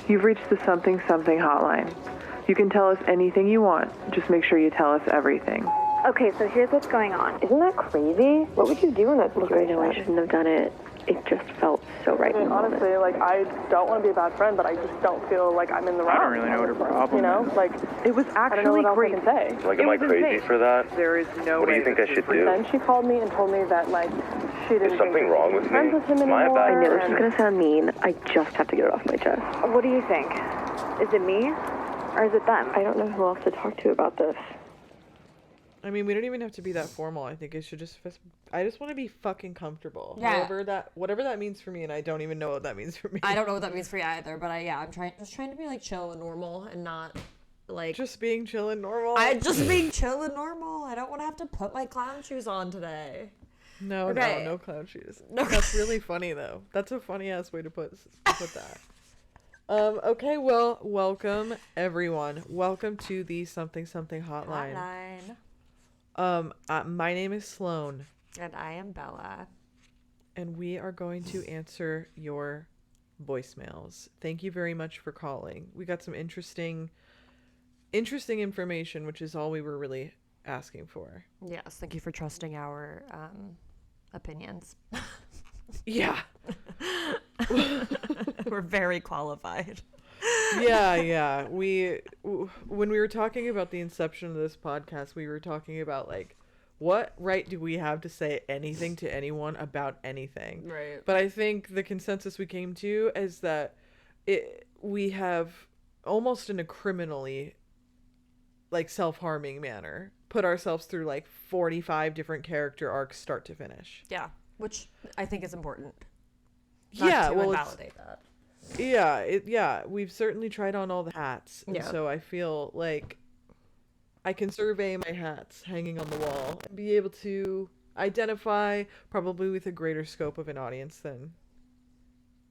You've reached the something something hotline. You can tell us anything you want. Just make sure you tell us everything. Okay, so here's what's going on. Isn't that crazy? What would you do in that situation? Look, I know I shouldn't have done it. It just felt so right. I mean, honestly, like, I don't want to be a bad friend, but I just don't feel like I'm in the wrong. I don't really know what her problem You know, is. like, It was I don't know actually what else great. I can say. Like, am I crazy insane. for that? There is no What do way you think I this should was do? Then she called me and told me that, like, she didn't Is something think wrong she was with friends me? with him Am I a anymore. bad I know this and- is going to sound mean. I just have to get it off my chest. What do you think? Is it me? Or is it them? I don't know who else to talk to about this. I mean, we don't even have to be that formal. I think it should I just want to be fucking comfortable. Yeah. Whatever that means for me, and I don't even know what that means for me. I don't know what that means for you either, but I'm trying to be like chill and normal and not like Just being chill and normal. just being chill and normal. I don't want to have to put my clown shoes on today. No, Okay. no clown shoes. No. That's really funny though. That's a funny ass way to put that. Okay, well, welcome everyone. Welcome to the something something hotline. My name is Sloan. And I am Bella. And we are going to answer your voicemails. Thank you very much for calling. We got some interesting information, which is all we were really asking for. Yes, thank you for trusting our opinions. Yeah. We're very qualified. Yeah. When we were talking about the inception of this podcast, we were talking about like, what right do we have to say anything to anyone about anything? Right. But I think the consensus we came to is that we have almost in a criminally like self-harming manner put ourselves through like 45 different character arcs start to finish. Yeah, which I think is important. Yeah, to well, invalidate that. Yeah, we've certainly tried on all the hats. And so I feel like I can survey my hats hanging on the wall and be able to identify probably with a greater scope of an audience than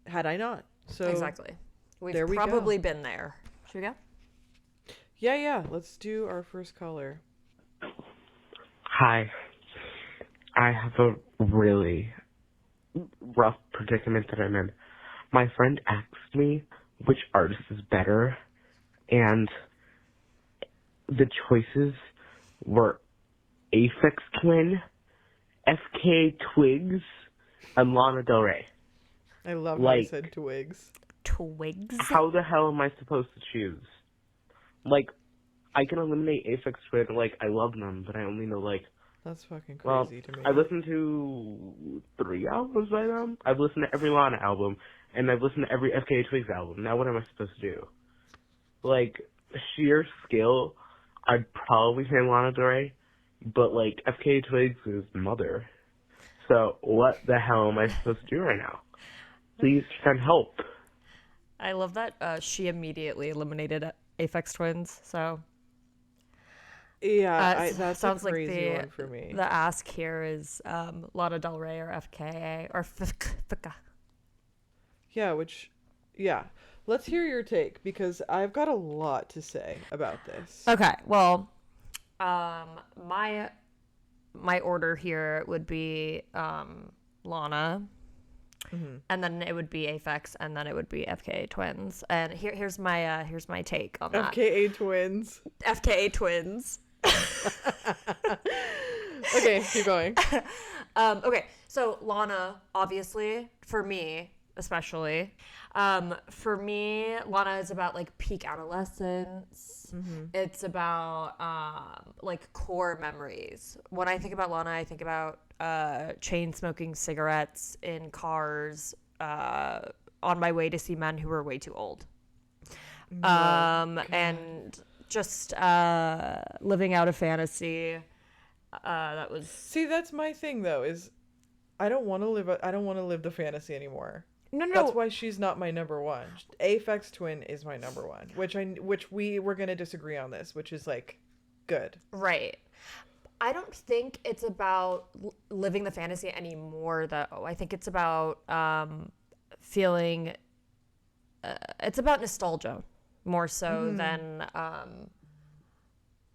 had I not. So Exactly. We've there we probably go. been there. Should we go? Yeah. Let's do our first caller. Hi. I have a really rough predicament that I'm in. My friend asked me which artist is better, and the choices were Aphex Twin, FKA Twigs, and Lana Del Rey. I love how you said Twigs. Twigs? How the hell am I supposed to choose? Like, I can eliminate Aphex Twin, like, I love them, but I only know, like, that's fucking well, crazy to me. I listened to 3 albums by them. I've listened to every Lana album, and I've listened to every FKA Twigs album. Now what am I supposed to do? Like, sheer skill, I'd probably say Lana Del Rey, but, like, FKA Twigs is mother. So what the hell am I supposed to do right now? Please send help. I love that she immediately eliminated Aphex Twins, so... Yeah, that's sounds a crazy like one for me. The ask here is Lana Del Rey or FKA or FKA. Yeah. Let's hear your take because I've got a lot to say about this. Okay, well, my order here would be Lana, and then it would be Aphex, and then it would be FKA Twins. And here's my take on that. FKA Twins. FKA Twins. Okay, keep going. Okay, so Lana, obviously, for me, especially, for me, Lana is about like peak adolescence. It's about like core memories. When I think about Lana, I think about chain smoking cigarettes in cars on my way to see men who were way too old. And just living out a fantasy that was... See, that's my thing though, is I don't want to live the fantasy anymore. No. That's why she's not my number one. Aphex Twin is my number one, which we were going to disagree on this, which is like good. Right. I don't think it's about living the fantasy anymore, though. I think it's about feeling... it's about nostalgia more so than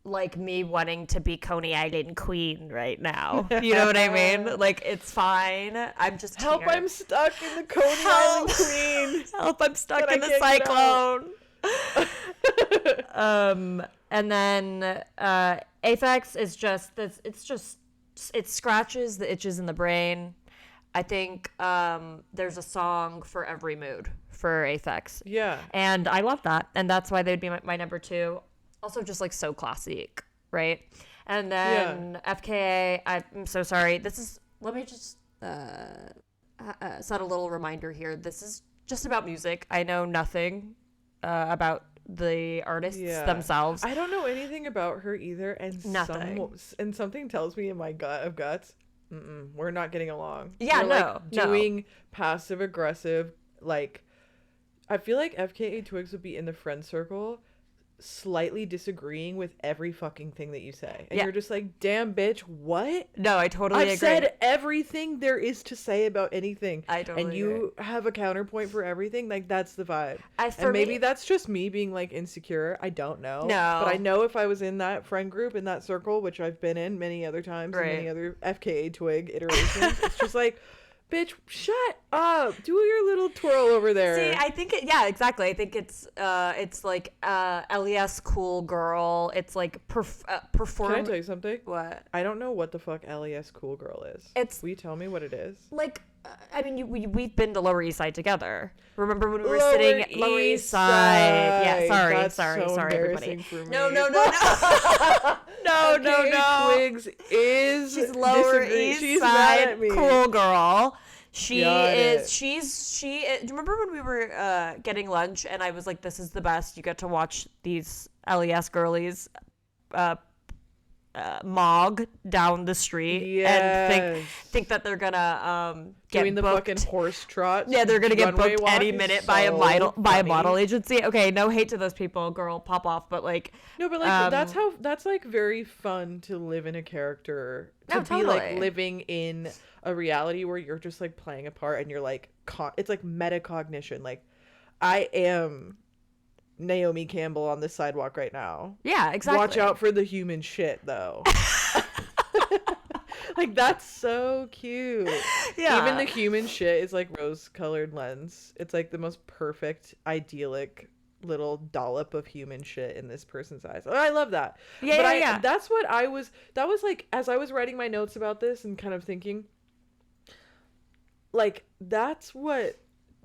like me wanting to be Coney Island queen right now. You know what I mean? Like, it's fine. I'm just Help, here. I'm stuck in the Coney Island queen. Help, I'm stuck But in I the can't cyclone. And then Aphex is just this. It scratches the itches in the brain. I think there's a song for every mood for Aphex. Yeah. And I love that. And that's why they'd be my number 2. Also just like so classic, right? And then FKA, I'm so sorry. Let me just set a little reminder here. This is just about music. I know nothing about the artists themselves. I don't know anything about her either, and nothing. And something tells me in my gut of guts, we're not getting along. Yeah, we're doing passive aggressive. Like, I feel like FKA Twigs would be in the friend circle, slightly disagreeing with every fucking thing that you say, and you're just like, damn bitch, what? No, I totally agree. I've said everything there is to say about anything, I totally and you have a counterpoint for everything. Like, that's the vibe. And maybe that's just me being like insecure, I don't know. No, but I know if I was in that friend group, in that circle, which I've been in many other times, in many other FKA Twig iterations, it's just like, bitch, shut up. Do your little twirl over there. See, I think exactly. I think it's like LES cool girl. It's like perform. Can I tell you something? What? I don't know what the fuck LES cool girl is. Will you tell me what it is? Like, I mean, we've been to Lower East Side together. Remember when we were sitting at Lower East Side? Yeah, sorry, everybody. For me. No. No. Twigs is She's Lower East Side cool girl. She is. Do you remember when we were getting lunch and I was like, "This is the best. You get to watch these LES girlies mog down the street and think that they're gonna get doing the booked. fucking horse trot. Yeah, they're gonna get booked any minute by a model agency. Okay, no hate to those people, girl, pop off, but like no, but like that's like very fun to live in a character, to be like living in a reality where you're just like playing a part and you're like it's like metacognition. Like, I am Naomi Campbell on the sidewalk right now. Yeah, exactly. Watch out for the human shit, though. Like, that's so cute. Yeah. Even the human shit is like rose-colored lens. It's like the most perfect, idyllic little dollop of human shit in this person's eyes. Oh, I love that. Yeah. That's what that was like, as I was writing my notes about this and kind of thinking, like, that's what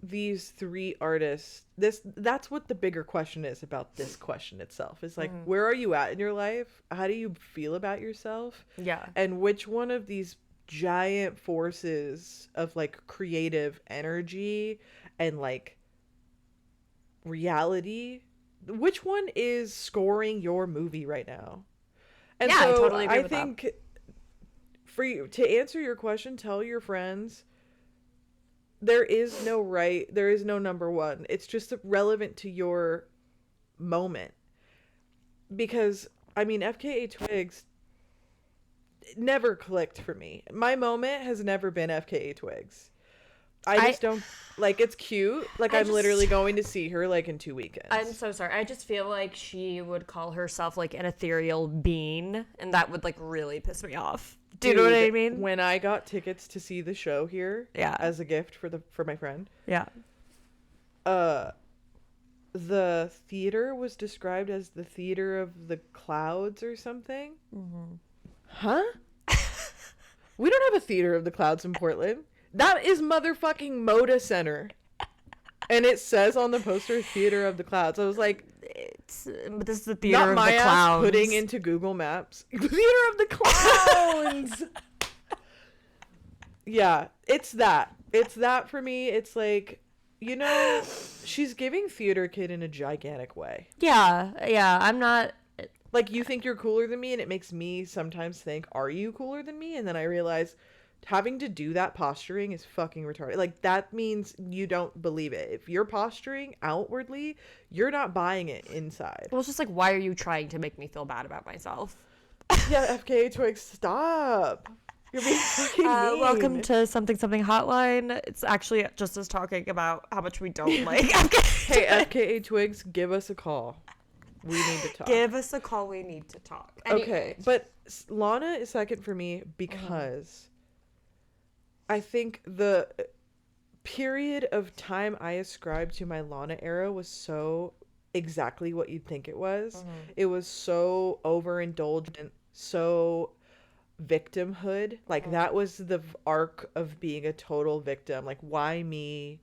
these 3 artists, that's what the bigger question is about this question itself. Is like, where are you at in your life? How do you feel about yourself? Yeah. And which one of these giant forces of like creative energy and like reality, which one is scoring your movie right now? And so I totally agree with that. For you to answer your question, tell your friends, there is no right, there is no number one. It's just relevant to your moment. Because, I mean, FKA Twigs never clicked for me. My moment has never been FKA Twigs. I just don't, like, it's cute. Like, I'm literally going to see her, like, in 2 weekends. I'm so sorry. I just feel like she would call herself, like, an ethereal being, and that would, like, really piss me off. Do you know what I mean? When I got tickets to see the show here, as a gift for my friend, the theater was described as the theater of the clouds or something. Huh? We don't have a theater of the clouds in Portland. That is motherfucking Moda Center. And it says on the poster, Theater of the Clouds. I was like, this is the Theater of the Clowns. Ass putting into Google Maps, Theater of the Clowns. Yeah, it's that. It's that for me. It's like, you know, she's giving Theater Kid in a gigantic way. Yeah, I'm not... Like, you think you're cooler than me, and it makes me sometimes think, are you cooler than me? And then I realize having to do that posturing is fucking retarded. Like, that means you don't believe it. If you're posturing outwardly, you're not buying it inside. Well, it's just like, why are you trying to make me feel bad about myself? Yeah, FKA Twigs, stop. You're being fucking mean. Welcome to Something Hotline. It's actually just us talking about how much we don't like FKA. Hey, FKA Twigs, give us a call. We need to talk. Give us a call. We need to talk. Okay, but Lana is second for me because I think the period of time I ascribed to my Lana era was so exactly what you'd think it was. It was so overindulgent, so victimhood. Like that was the arc of being a total victim. Like, why me?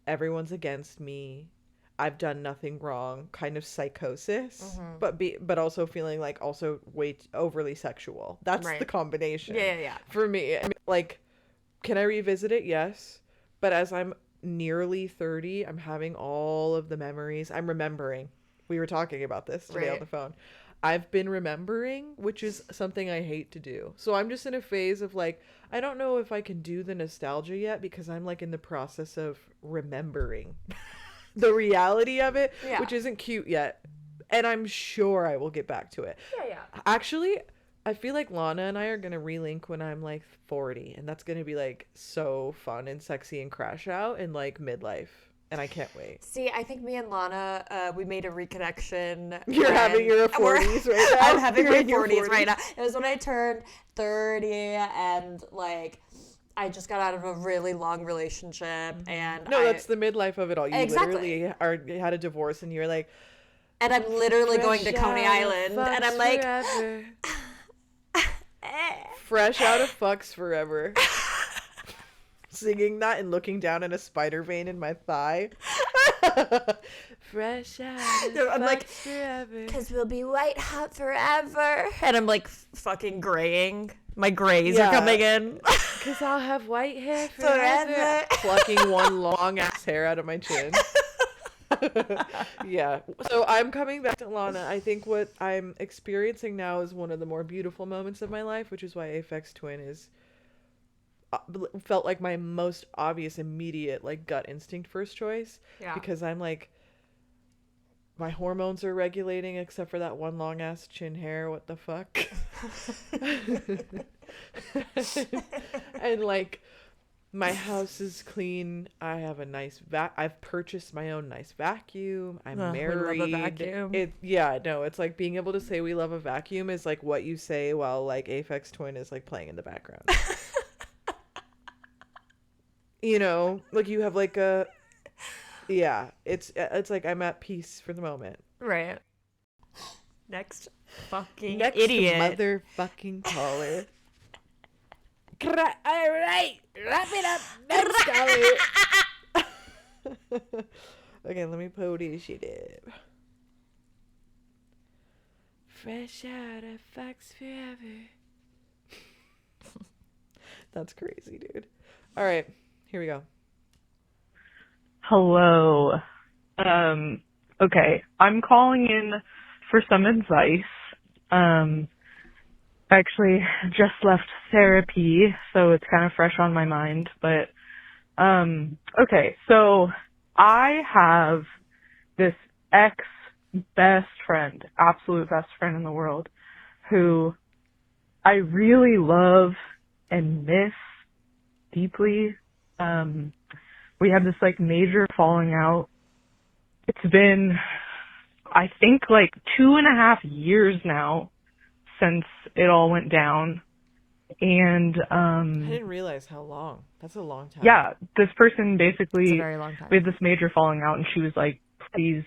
Everyone's against me. I've done nothing wrong. Kind of psychosis, but also feeling like also way overly sexual. That's the combination. Yeah. For me, I mean, like, can I revisit it? Yes, but as I'm nearly 30, I'm having all of the memories. I'm remembering. We were talking about this today on the phone. I've been remembering, which is something I hate to do. So I'm just in a phase of like, I don't know if I can do the nostalgia yet because I'm like in the process of remembering the reality of it, which isn't cute yet. And I'm sure I will get back to it. Yeah. Actually, I feel like Lana and I are going to relink when I'm like 40. And that's going to be like so fun and sexy and crash out in like midlife. And I can't wait. See, I think me and Lana, we made a reconnection. You're having your 40s right now? I'm having my 40s right now. It was when I turned 30 and, like, I just got out of a really long relationship. And that's the midlife of it all. You literally had a divorce and you're like... And I'm literally going to Coney Island. And I'm like... Fresh out of fucks forever. Singing that and looking down at a spider vein in my thigh. Fresh out of I'm like, forever. Because we'll be white hot forever. And I'm like fucking graying. My grays are coming in. Because I'll have white hair forever. Plucking one long ass hair out of my chin. Yeah. So I'm coming back to Lana. I think what I'm experiencing now is one of the more beautiful moments of my life, which is why Aphex Twin is... felt like my most obvious immediate like gut instinct first choice because I'm like my hormones are regulating except for that one long ass chin hair. What the fuck? And like my house is clean. I have a nice I've purchased my own nice vacuum. I'm married. We love a vacuum. It's like being able to say we love a vacuum is like what you say while like Aphex Twin is like playing in the background. You know, like you have like it's like I'm at peace for the moment. Right. Next idiot. Motherfucking caller. All right, wrap it up. Next caller. Okay, let me put this shit up. Fresh out of Fox forever. That's crazy, dude. All right. Here we go. Hello. Okay. I'm calling in for some advice. Actually just left therapy, so it's kind of fresh on my mind, but, okay. So I have this ex-best friend, absolute best friend in the world, who I really love and miss deeply. We had this like major falling out. It's been, I think, like 2.5 years now since it all went down. And I didn't realize how long. That's a long time. Yeah, this person basically, it's a very long time. We had this major falling out and she was like, please,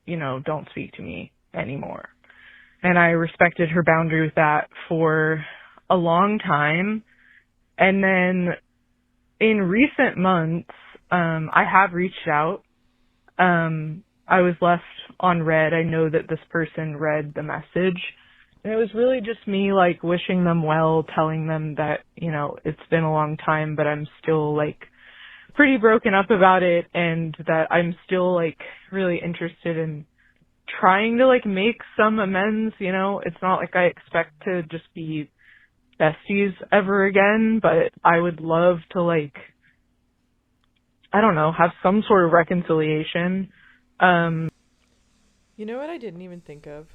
don't speak to me anymore. And I respected her boundary with that for a long time. And then in recent months, I have reached out. I was left on read. I know that this person read the message. And it was really just me, like, wishing them well, telling them that, it's been a long time, but I'm still, like, pretty broken up about it, and that I'm still, like, really interested in trying to, like, make some amends, It's not like I expect to just be besties ever again, but I would love to, like, I don't know, have some sort of reconciliation. You know what I didn't even think of?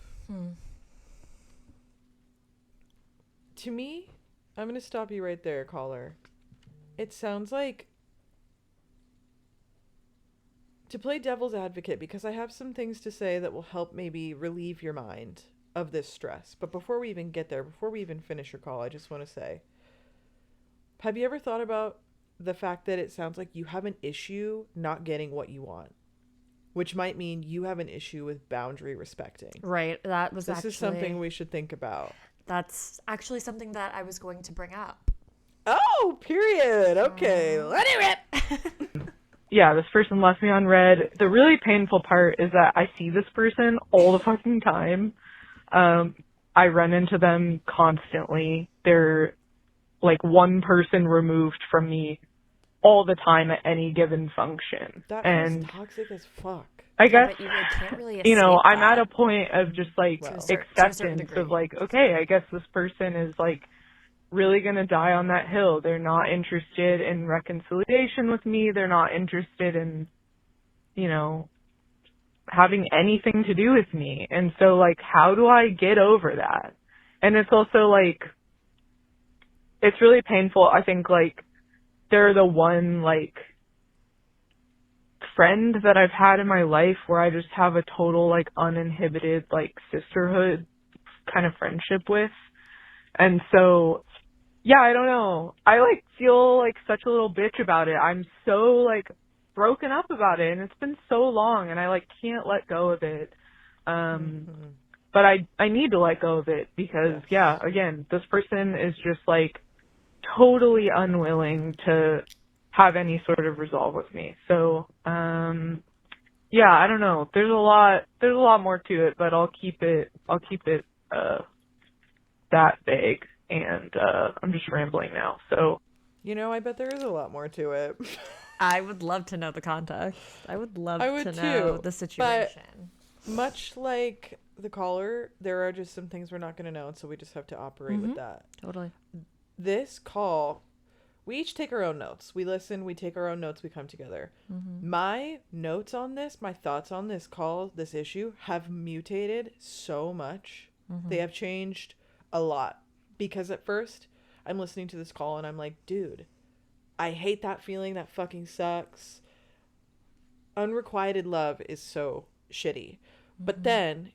To me, I'm going to stop you right there, caller. It sounds like to play devil's advocate, because I have some things to say that will help maybe relieve your mind of this stress. But before we even get there, before we even finish your call, I just want to say, have you ever thought about the fact that it sounds like you have an issue not getting what you want? Which might mean you have an issue with boundary respecting. Right. This is something we should think about. That's actually something that I was going to bring up. Oh, period. Okay. Let it rip. Yeah, this person left me on red. The really painful part is that I see this person all the fucking time. I run into them constantly. They're like one person removed from me all the time at any given function. That and is toxic as fuck. I guess, but you can't really I'm at a point of just like acceptance of like, okay, I guess this person is like really going to die on that hill. They're not interested in reconciliation with me. They're not interested in, having anything to do with me. And so like, how do I get over that? And it's also like, it's really painful. I think like they're the one like friend that I've had in my life where I just have a total like uninhibited like sisterhood kind of friendship with. And so, yeah, I don't know. I like feel like such a little bitch about it. I'm so like broken up about it, and it's been so long, and I like can't let go of it. But I need to let go of it because, again, this person is just like totally unwilling to have any sort of resolve with me. So, I don't know. There's a lot more to it, but I'll keep it that vague, and I'm just rambling now. So, I bet there is a lot more to it. I would love to know the context. I would love to know the situation. But much like the caller, there are just some things we're not going to know, and so we just have to operate with that. Totally. This call, we each take our own notes. We listen, we take our own notes, we come together. My notes on this, my thoughts on this call, this issue, have mutated so much. They have changed a lot. Because at first, I'm listening to this call and I'm like, dude, I hate that feeling. That fucking sucks. Unrequited love is so shitty. But then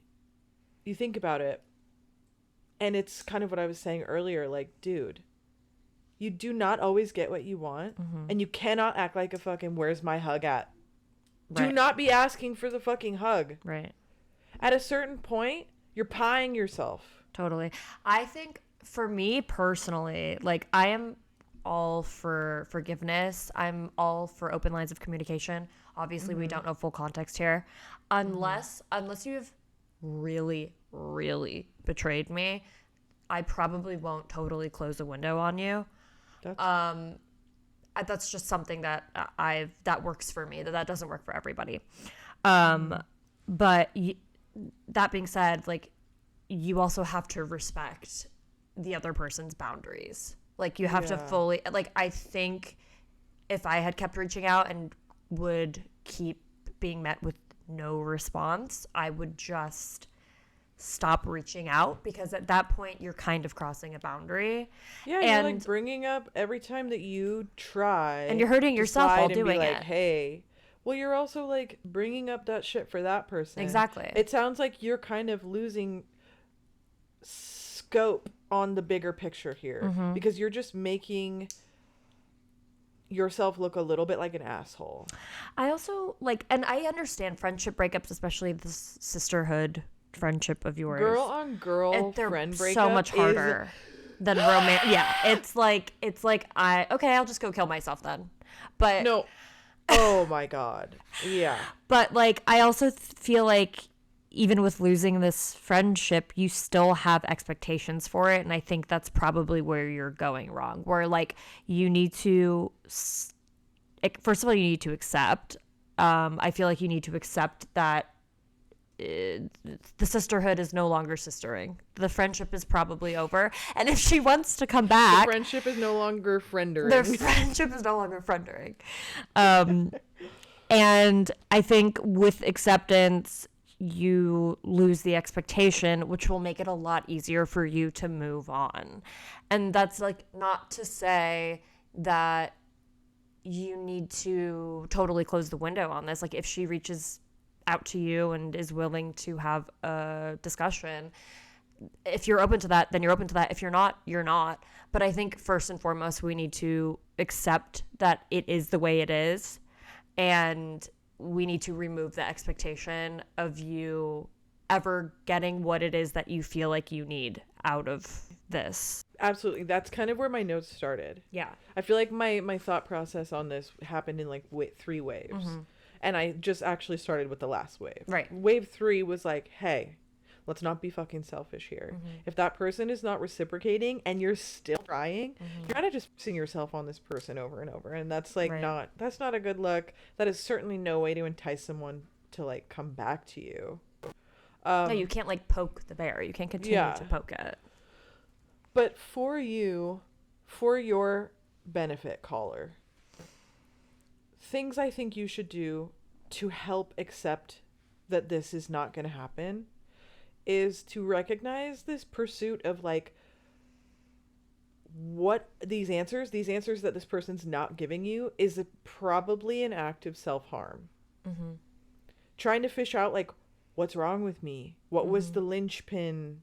you think about it, and it's kind of what I was saying earlier. Like, dude, you do not always get what you want, and you cannot act like a fucking where's my hug at. Right. Do not be asking for the fucking hug. Right. At a certain point, you're pieing yourself. Totally. I think for me personally, like I am all for forgiveness. I'm all for open lines of communication. Obviously, we don't know full context here. Unless you have really, really betrayed me, I probably won't totally close a window on you. That's just something that that works for me. That doesn't work for everybody. But that being said, like you also have to respect the other person's boundaries. Like you have to fully, like I think if I had kept reaching out and would keep being met with no response, I would just stop reaching out, because at that point you're kind of crossing a boundary. Yeah, and you're like bringing up every time that you try, and you're hurting yourself while doing like, it. Hey, well, you're also like bringing up that shit for that person. Exactly. It sounds like you're kind of losing scope on the bigger picture here, because you're just making yourself look a little bit like an asshole. I also like, and I understand friendship breakups, especially this sisterhood friendship of yours. Girl on girl friend breakup so much harder than romance. Yeah, it's like I'll just go kill myself then. But no. Oh my god. Yeah. But like I also feel like even with losing this friendship, you still have expectations for it, and I think that's probably where you're going wrong. Where like you need to first of all, you need to accept. I feel like you need to accept that the sisterhood is no longer sistering. The friendship is probably over. And if she wants to come back... The friendship is no longer friendering. The friendship is no longer friendering. And I think with acceptance, you lose the expectation, which will make it a lot easier for you to move on. And that's like not to say that you need to totally close the window on this. Like, if she reaches out to you and is willing to have a discussion, if you're open to that, then you're open to that. If you're not, you're not. But I think first and foremost, we need to accept that it is the way it is. And we need to remove the expectation of you ever getting what it is that you feel like you need out of this. Absolutely. That's kind of where my notes started. Yeah. I feel like my thought process on this happened in like 3 waves. Mm-hmm. And I just actually started with the last wave. Right. Wave 3 was like, hey, let's not be fucking selfish here. Mm-hmm. If that person is not reciprocating and you're still trying, Mm-hmm. you're kind of just forcing yourself on this person over and over. And that's like Right. that's not a good look. That is certainly no way to entice someone to like come back to you. No, you can't like poke the bear. You can't continue to poke it. But for you, for your benefit, caller, things I think you should do to help accept that this is not going to happen is to recognize this pursuit of like what these answers that this person's not giving you is probably an act of self-harm. Mm-hmm. Trying to fish out like, what's wrong with me? What was the linchpin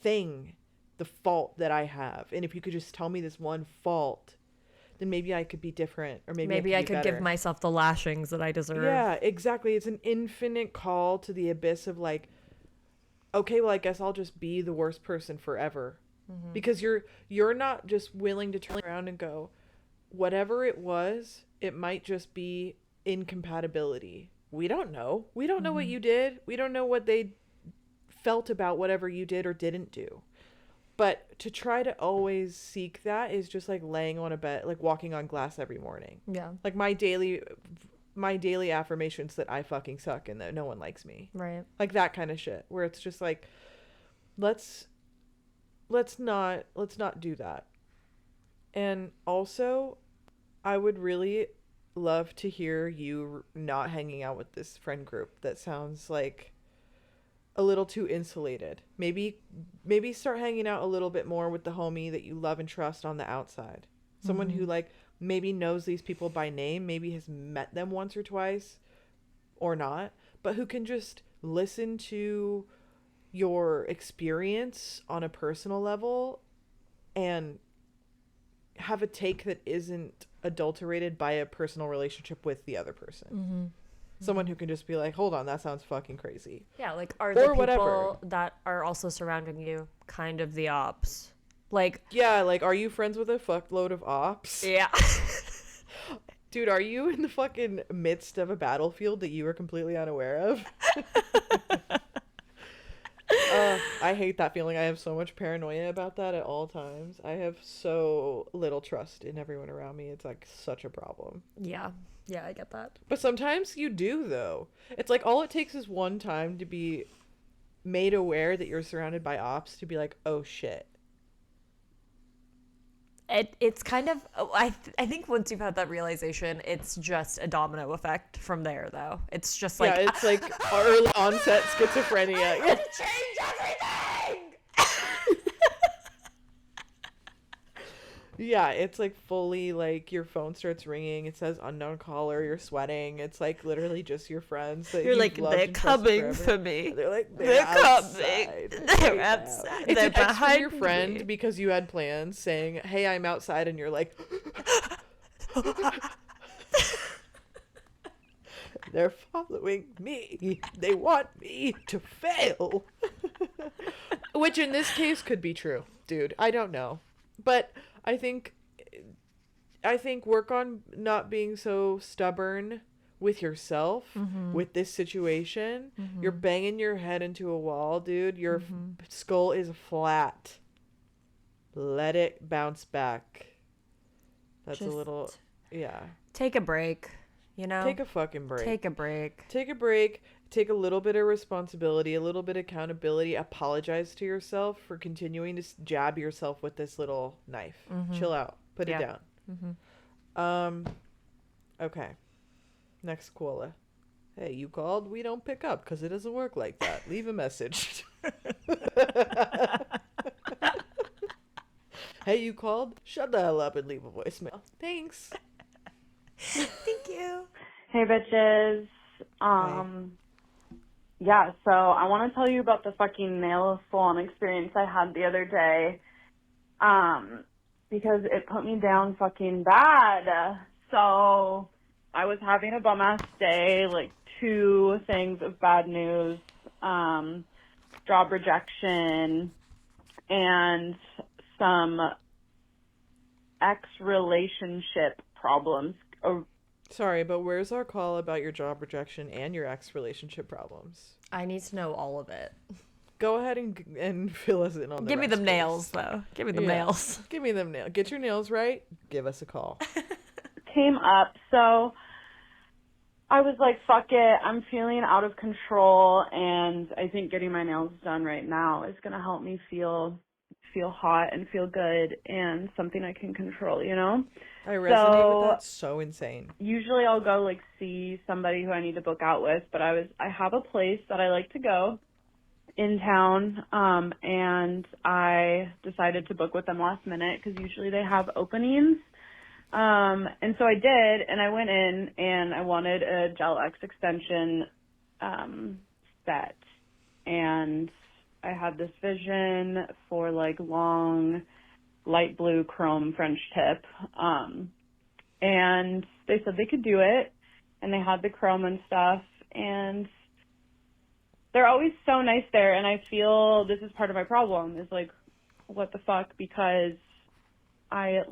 thing, the fault that I have? And if you could just tell me this one fault, then maybe I could be different, or maybe I could give myself the lashings that I deserve. Yeah, exactly. It's an infinite call to the abyss of like, okay, well, I guess I'll just be the worst person forever. Mm-hmm. Because you're not just willing to turn around and go, whatever it was, it might just be incompatibility. We don't know. We don't know what you did. We don't know what they felt about whatever you did or didn't do. But to try to always seek that is just like laying on a bed, like walking on glass every morning. Yeah. Like my daily affirmations that I fucking suck and that no one likes me. Right. Like that kind of shit where it's just like, let's not do that. And also, I would really love to hear you not hanging out with this friend group that sounds like a little too insulated. Maybe start hanging out a little bit more with the homie that you love and trust on the outside. Someone who like maybe knows these people by name, maybe has met them once or twice or not, but who can just listen to your experience on a personal level and have a take that isn't adulterated by a personal relationship with the other person. Mm-hmm. Someone who can just be like, hold on, that sounds fucking crazy. Yeah, like, are the people that are also surrounding you kind of the ops? Like, yeah, like, are you friends with a fuckload of ops? Yeah. Dude, are you in the fucking midst of a battlefield that you are completely unaware of? I hate that feeling. I have so much paranoia about that at all times. I have so little trust in everyone around me. It's like such a problem. Yeah. Yeah, I get that. But sometimes you do, though. It's like all it takes is one time to be made aware that you're surrounded by ops to be like, oh shit. It's kind of, I think once you've had that realization, it's just a domino effect from there, though. It's just like... Yeah, it's like early onset schizophrenia. I'm gonna change everything! Yeah, it's like fully like your phone starts ringing. It says unknown caller. You're sweating. It's like literally just your friends. That you're like, they're coming for me. They're like, they're outside. coming. They're outside. It's they're an text from your me. friend because you had plans saying, hey, I'm outside. And you're like, they're following me. They want me to fail. Which in this case could be true, dude. I don't know. But I think work on not being so stubborn with yourself, with this situation. You're banging your head into a wall, dude. Your skull is flat. Let it bounce back. That's just a little, yeah. Take a break, you know? Take a fucking break. Take a break. Take a break. Take a little bit of responsibility, a little bit of accountability. Apologize to yourself for continuing to jab yourself with this little knife. Chill out. Put it down. Okay. Next koala. Hey, you called? We don't pick up because it doesn't work like that. Leave a message. Hey, you called? Shut the hell up and leave a voicemail. Thanks. Thank you. Hey, bitches. Yeah, so I want to tell you about the fucking nail salon experience I had the other day, because it put me down fucking bad. So I was having a bum-ass day, like 2 things of bad news, job rejection, and some ex-relationship problems. Sorry, but where's our call about your job rejection and your ex-relationship problems? I need to know all of it. Go ahead and fill us in on the Give me them rest, nails, please. though. Give me them nails. Give me them nails. Get your nails right. Give us a call. Came up, so I was like, fuck it. I'm feeling out of control, and I think getting my nails done right now is going to help me feel hot and feel good and something I can control, you know? I resonate with that so insane. Usually I'll go like see somebody who I need to book out with, but I have a place that I like to go in town, and I decided to book with them last minute because usually they have openings. And so I did, and I went in and I wanted a Gel X extension set, and I had this vision for like long light blue chrome French tip, and they said they could do it, and they had the chrome and stuff, and they're always so nice there, and I feel this is part of my problem is like, what the fuck, because I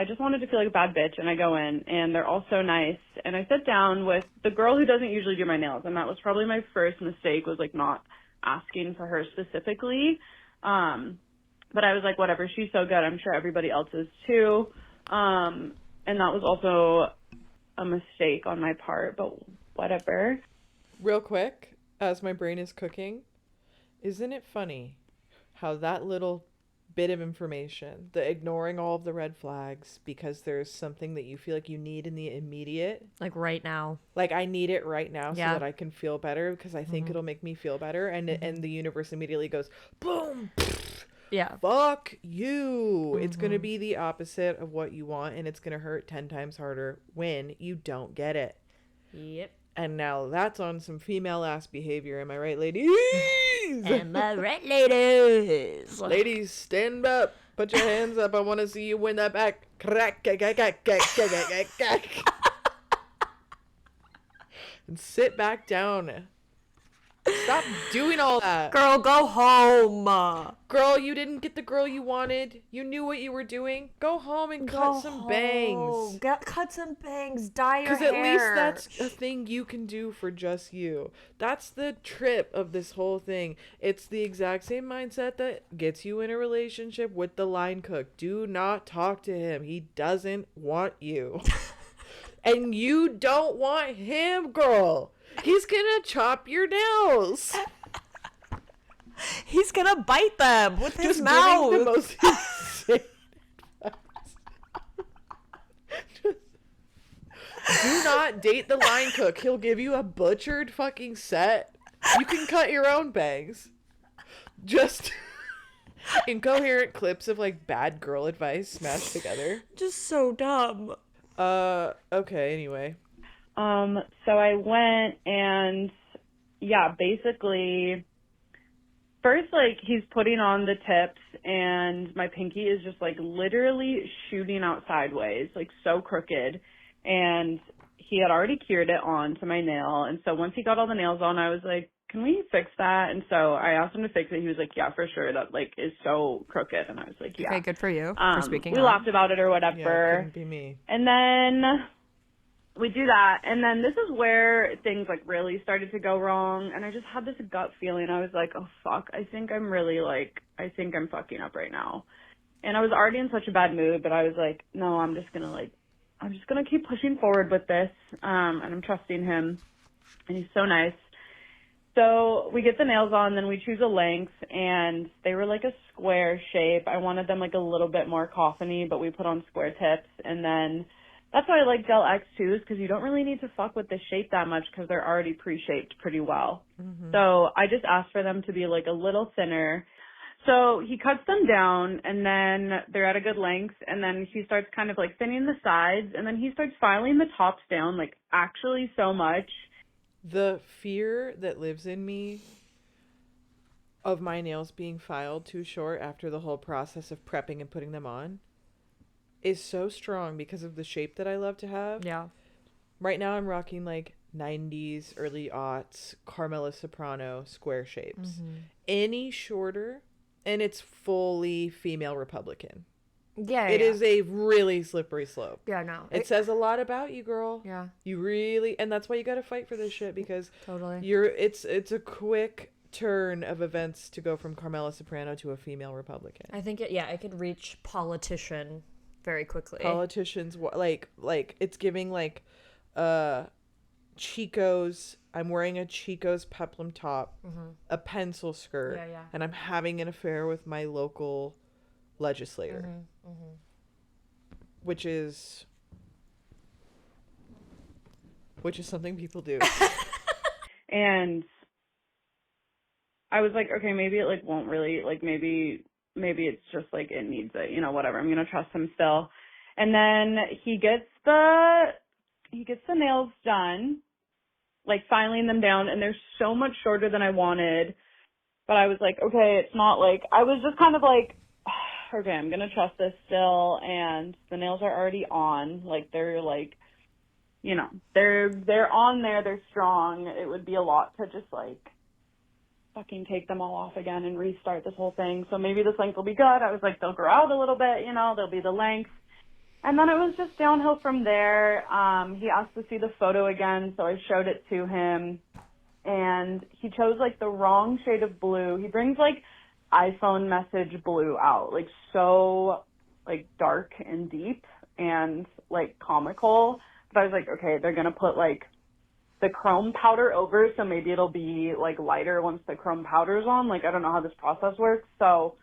just wanted to feel like a bad bitch, and I go in, and they're all so nice, and I sit down with the girl who doesn't usually do my nails, and that was probably my first mistake, was like not asking for her specifically, but I was like, whatever, she's so good, I'm sure everybody else is too, and that was also a mistake on my part, but whatever. Real quick, as my brain is cooking, isn't it funny how that little bit of information, the ignoring all of the red flags because there's something that you feel like you need in the immediate, like right now, like I need it right now so that I can feel better because I think it'll make me feel better, and the universe immediately goes boom, fuck you. It's gonna be the opposite of what you want, and it's gonna hurt 10 times harder when you don't get it. Yep. And now that's on some female ass behavior. Am I right, ladies? Am I right, ladies? Ladies, stand up. Put your hands up. I want to see you win that back. Crack. And sit back down. Stop doing all that. Girl, go home. Girl, you didn't get the girl you wanted. You knew what you were doing. Go home and cut some bangs. Cut some bangs. Dye your hair. Because at least that's a thing you can do for just you. That's the trip of this whole thing. It's the exact same mindset that gets you in a relationship with the line cook. Do not talk to him. He doesn't want you. And you don't want him, girl. He's gonna chop your nails. He's gonna bite them with his Just mouth. Giving the most insane do not date the line cook. He'll give you a butchered fucking set. You can cut your own bangs. Just incoherent clips of like bad girl advice smashed together. Just so dumb. Okay, anyway. So I went and, basically, first, like, he's putting on the tips, and my pinky is just, like, literally shooting out sideways, like, so crooked, and he had already cured it on to my nail, and so once he got all the nails on, I was like, can we fix that? And so I asked him to fix it. He was like, yeah, for sure, that, like, is so crooked, and I was like, yeah. Okay, good for you for speaking We laughed about it or whatever. Yeah, couldn't be me. And then we do that, and then this is where things, like, really started to go wrong, and I just had this gut feeling. I was like, oh, fuck, I think I'm fucking up right now. And I was already in such a bad mood, but I was like, no, I'm just gonna keep pushing forward with this, and I'm trusting him, and he's so nice. So we get the nails on, then we choose a length, and they were like a square shape. I wanted them, like, a little bit more coffin-y, but we put on square tips, and then that's why I like Gel X too, is because you don't really need to fuck with the shape that much because they're already pre-shaped pretty well. So I just asked for them to be like a little thinner. So he cuts them down, and then they're at a good length, and then he starts kind of like thinning the sides, and then he starts filing the tops down, like actually so much. The fear that lives in me of my nails being filed too short after the whole process of prepping and putting them on is so strong because of the shape that I love to have. Yeah. Right now I'm rocking like 90s, early aughts, Carmela Soprano square shapes. Mm-hmm. Any shorter, and it's fully female Republican. Yeah, It is a really slippery slope. Yeah, no. It says a lot about you, girl. Yeah. You really, and that's why you got to fight for this shit, because totally. It's a quick turn of events to go from Carmela Soprano to a female Republican. I think it could reach politician very quickly. Politicians like it's giving like Chico's. I'm wearing a Chico's peplum top, a pencil skirt, and I'm having an affair with my local legislator, which is something people do. And I was like, okay, maybe it like won't really, like maybe it's just like it needs it, you know, whatever. I'm gonna trust him still. And then he gets the nails done, like filing them down, and they're so much shorter than I wanted. But I was like, okay, it's not like, I was just kind of like, okay, I'm gonna trust this still. And the nails are already on, like they're like, you know, they're on there, they're strong. It would be a lot to just like fucking take them all off again and restart this whole thing. So maybe this length will be good. I was like, they'll grow out a little bit, you know, they'll be the length. And then it was just downhill from there. He asked to see the photo again, so I showed it to him. And he chose like the wrong shade of blue. He brings like iPhone message blue out, like so like dark and deep and like comical. But I was like, okay, they're gonna put like the chrome powder over, so maybe it'll be like lighter once the chrome powder's on. Like I don't know how this process works, so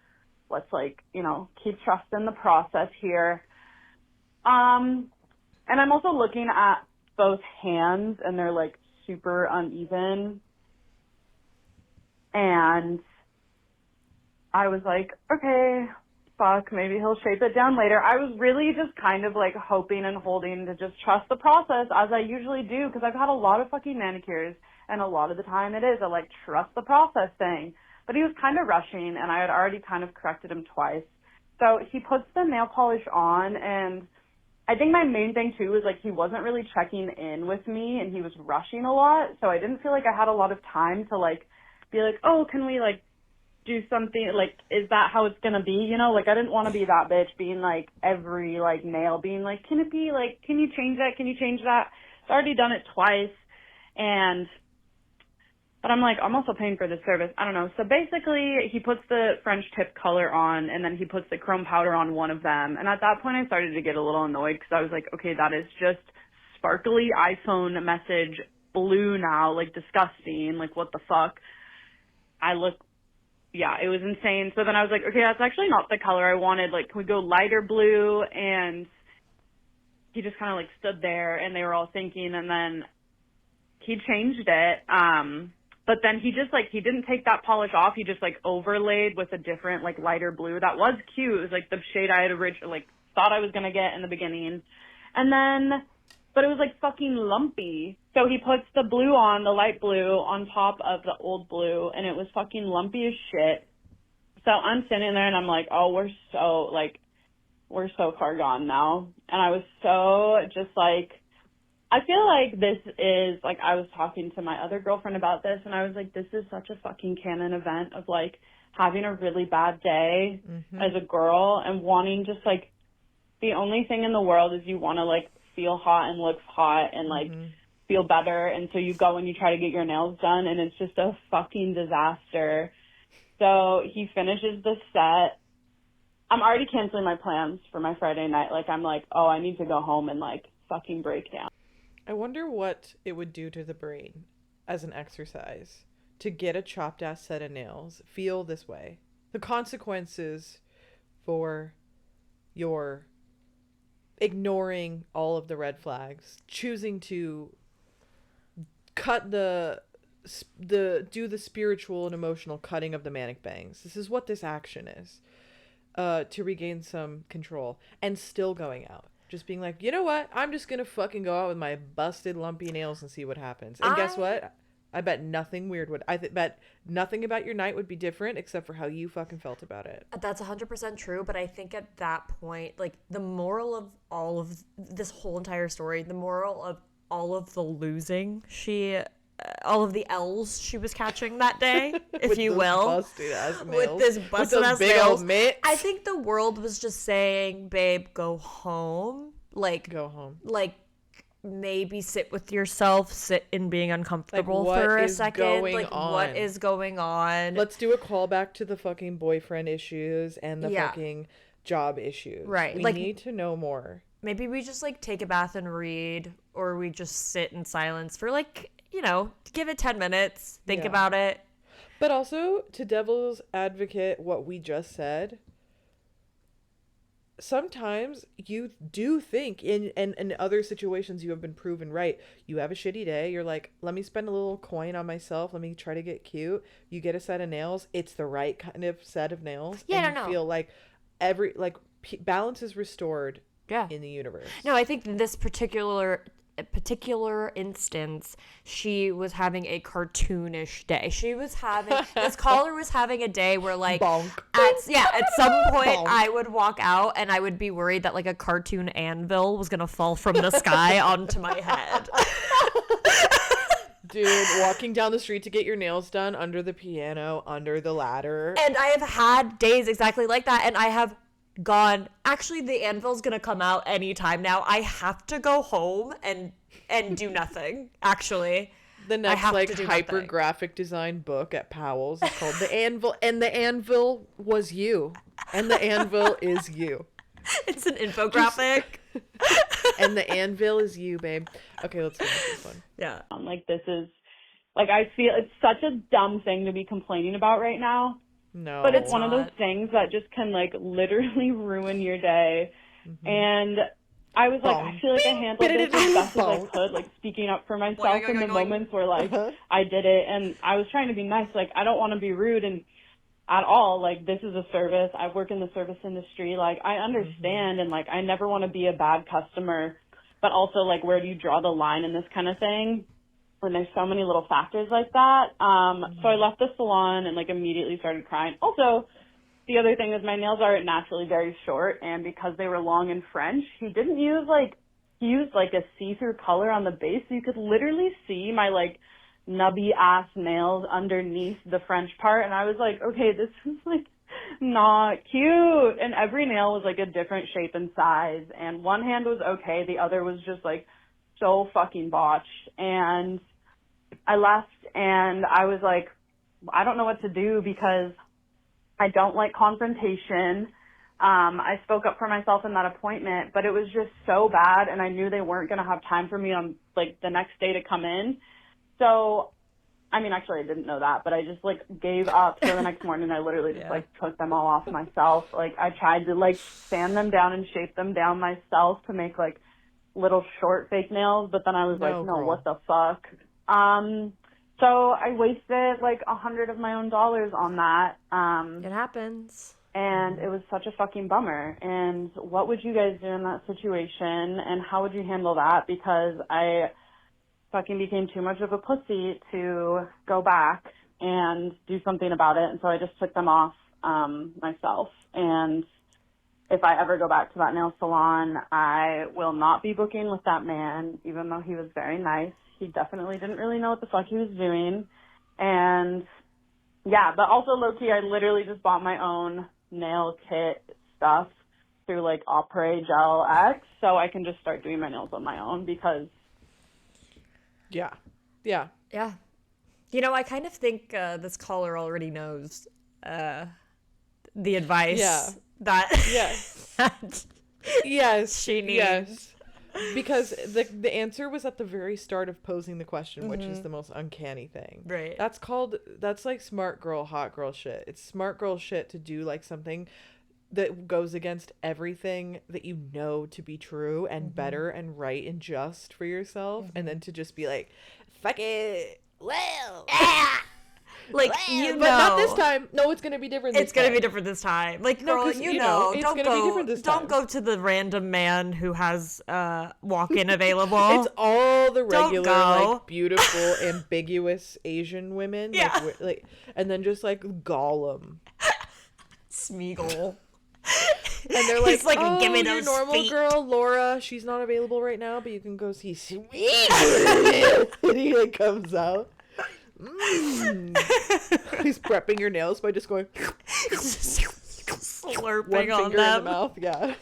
let's like, you know, keep trusting the process here. And I'm also looking at both hands, and they're like super uneven. And I was like, okay, fuck, maybe he'll shape it down later. I was really just kind of like hoping and holding to just trust the process, as I usually do, because I've had a lot of fucking manicures, and a lot of the time it is a like trust the process thing. But he was kind of rushing, and I had already kind of corrected him twice. So he puts the nail polish on, and I think my main thing too was like he wasn't really checking in with me, and he was rushing a lot. So I didn't feel like I had a lot of time to like be like, oh, can we like do something, like, is that how it's gonna be, you know? Like, I didn't want to be that bitch being like every like nail being like, can it be like, can you change that, can you change that? I've already done it twice, but I'm like, I'm also paying for this service. I don't know. So basically, he puts the French tip color on, and then he puts the chrome powder on one of them. And at that point, I started to get a little annoyed, because I was like, okay, that is just sparkly iPhone message blue now, like disgusting, like what the fuck? Yeah, it was insane. So then I was like, okay, that's actually not the color I wanted. Like, can we go lighter blue? And he just kind of like stood there, and they were all thinking, and then he changed it. But then he just like, he didn't take that polish off. He just like overlaid with a different like lighter blue. That was cute. It was like the shade I had originally like thought I was going to get in the beginning. And then, but it was like fucking lumpy. So he puts the blue on, the light blue, on top of the old blue, and it was fucking lumpy as shit. So I'm sitting there and I'm like, oh, we're so far gone now. And I was so just like, I feel like this is, like, I was talking to my other girlfriend about this, and I was like, this is such a fucking canon event of, like, having a really bad day as a girl and wanting just, like, the only thing in the world is you want to, like, feel hot and look hot and, like, feel better, and so you go and you try to get your nails done, and it's just a fucking disaster. So he finishes the set. I'm already canceling my plans for my Friday night. Like, I'm like, oh, I need to go home and, like, fucking break down. I wonder what it would do to the brain as an exercise to get a chopped ass set of nails, feel this way. The consequences for your ignoring all of the red flags, choosing to cut the do the spiritual and emotional cutting of the manic bangs. This is what this action is, to regain some control, and still going out. Just being like, you know what? I'm just gonna fucking go out with my busted, lumpy nails and see what happens. And guess what? I bet nothing weird would. Bet nothing about your night would be different except for how you fucking felt about it. That's 100% true. But I think at that point, like, the moral of all of this whole entire story, the moral of all of the losing all of the L's she was catching that day, if you will, with this busted ass nails. I think the world was just saying, babe, go home. Like, go home. Like, maybe sit with yourself, sit in being uncomfortable for a second. Like, what is going on? Let's do a callback to the fucking boyfriend issues and the fucking job issues. Right. We like, need to know more. Maybe we just, like, take a bath and read, or we just sit in silence for, like, you know, give it 10 minutes, think about it. But also, to devil's advocate what we just said, sometimes you do think in other situations you have been proven right. You have a shitty day, you're like, let me spend a little coin on myself, let me try to get cute. You get a set of nails, it's the right kind of set of nails. Yeah, and you feel like balance is restored in the universe. No, I think this particular instance, she was having a cartoonish day. She was having this caller was having a day where, like, at some point I would walk out and I would be worried that, like, a cartoon anvil was gonna fall from the sky onto my head. Dude, walking down the street to get your nails done, under the piano, under the ladder. And I have had days exactly like that, and I have gone, actually, the anvil's gonna come out anytime now. I have to go home and do nothing, actually. The next, like, hyper graphic design book at Powell's is called The Anvil, and the anvil was you. And the anvil is you. It's an infographic. And the anvil is you, babe. Okay, let's finish this one. Yeah. Like, this is, like, I feel it's such a dumb thing to be complaining about right now. No. But it's one of those things that just can, like, literally ruin your day. Mm-hmm. And I was like, I feel like I handled this as best as I could, like, speaking up for myself in the moments where, like, I did it. And I was trying to be nice. Like, I don't want to be rude and at all. Like, this is a service. I work in the service industry. Like, I understand. And, like, I never want to be a bad customer. But also, like, where do you draw the line in this kind of thing? When there's so many little factors like that. So I left the salon and, like, immediately started crying. Also, the other thing is my nails are naturally very short, and because they were long and French, he used like a see-through color on the base, so you could literally see my, like, nubby ass nails underneath the French part, and I was like, okay, this is, like, not cute. And every nail was, like, a different shape and size, and one hand was okay, the other was just, like, so fucking botched. And I left and I was like, I don't know what to do because I don't like confrontation. I spoke up for myself in that appointment, but it was just so bad, and I knew they weren't going to have time for me on, like, the next day to come in. So, I mean, actually I didn't know that, but I just, like, gave up. So the next morning I literally just, like, took them all off myself. Like, I tried to, like, sand them down and shape them down myself to make, like, little short fake nails, but then I was like, no, what the fuck? So I wasted like $100 of my own dollars on that. It happens. And it was such a fucking bummer. And what would you guys do in that situation? And how would you handle that? Because I fucking became too much of a pussy to go back and do something about it. And so I just took them off myself. And if I ever go back to that nail salon, I will not be booking with that man, even though he was very nice. He definitely didn't really know what the fuck he was doing. And, yeah, but also, low-key, I literally just bought my own nail kit stuff through, like, Opera Gel X, so I can just start doing my nails on my own because... Yeah. You know, I kind of think this caller already knows the advice that she needs. Yes. Because the answer was at the very start of posing the question, which is the most uncanny thing. Right. That's like smart girl, hot girl shit. It's smart girl shit to do, like, something that goes against everything that you know to be true and better and right and just for yourself, and then to just be like, fuck it, well. But not this time. No, it's gonna be different. It's gonna be different this time. Like, No, girl, 'cause, you know, it's gonna be different this Don't time. go to the random man who has walk-in available. It's all the regular, go. like, beautiful, ambiguous Asian women. Yeah. Like, and then just, like, Gollum. Smeagol. And they're like, He's like, oh, give me your those normal feet. girl, Laura, she's not available right now, but you can go see Smeagol. And he, like, comes out. He's prepping your nails by just going Slurping one on finger them. in the mouth. Yeah.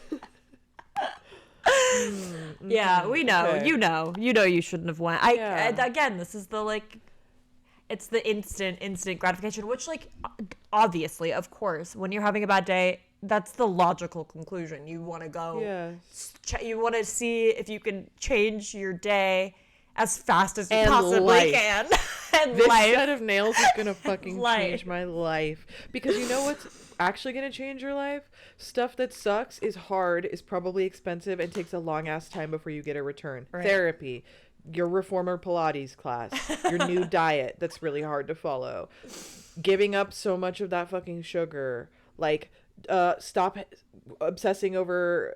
Yeah, we know. Okay. You know you shouldn't have went. Again, this is the, like, it's the instant gratification, which, like, obviously, of course, when you're having a bad day, that's the logical conclusion. You want to go. Yeah. You want to see if you can change your day as fast as you And possibly life. can. And This life. set of nails is gonna fucking Life. change my life. Because you know what's actually gonna change your life? Stuff that sucks, is hard, is probably expensive, and takes a long ass time before you get a return. Right. Therapy, your reformer Pilates class, your new diet that's really hard to follow, giving up so much of that fucking sugar, like stop obsessing over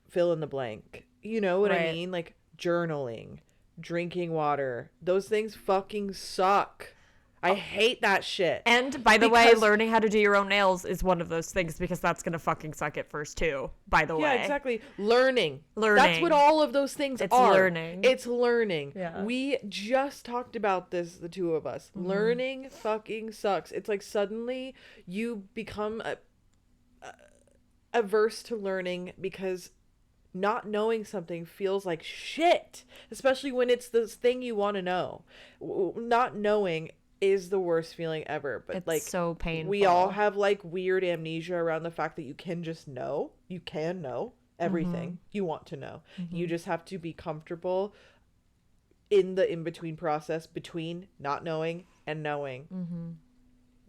fill in the blank. You know what I Right. mean? Like journaling, drinking water. Those things fucking suck. I hate that shit. And by the way, Because- learning how to do your own nails is one of those things, because that's gonna fucking suck at first too. By the way, Yeah, exactly. Learning. That's Learning. what all of those things It's are. learning. It's learning. Yeah. We just talked about this, the two of us. Learning fucking sucks. It's like suddenly you become averse to learning because not knowing something feels like shit, especially when it's this thing you want to know. Not knowing is the worst feeling ever, but It's like so painful. we all have like weird amnesia around the fact that you can just know. You can know everything you want to know. You just have to be comfortable in the in-between process between not knowing and knowing.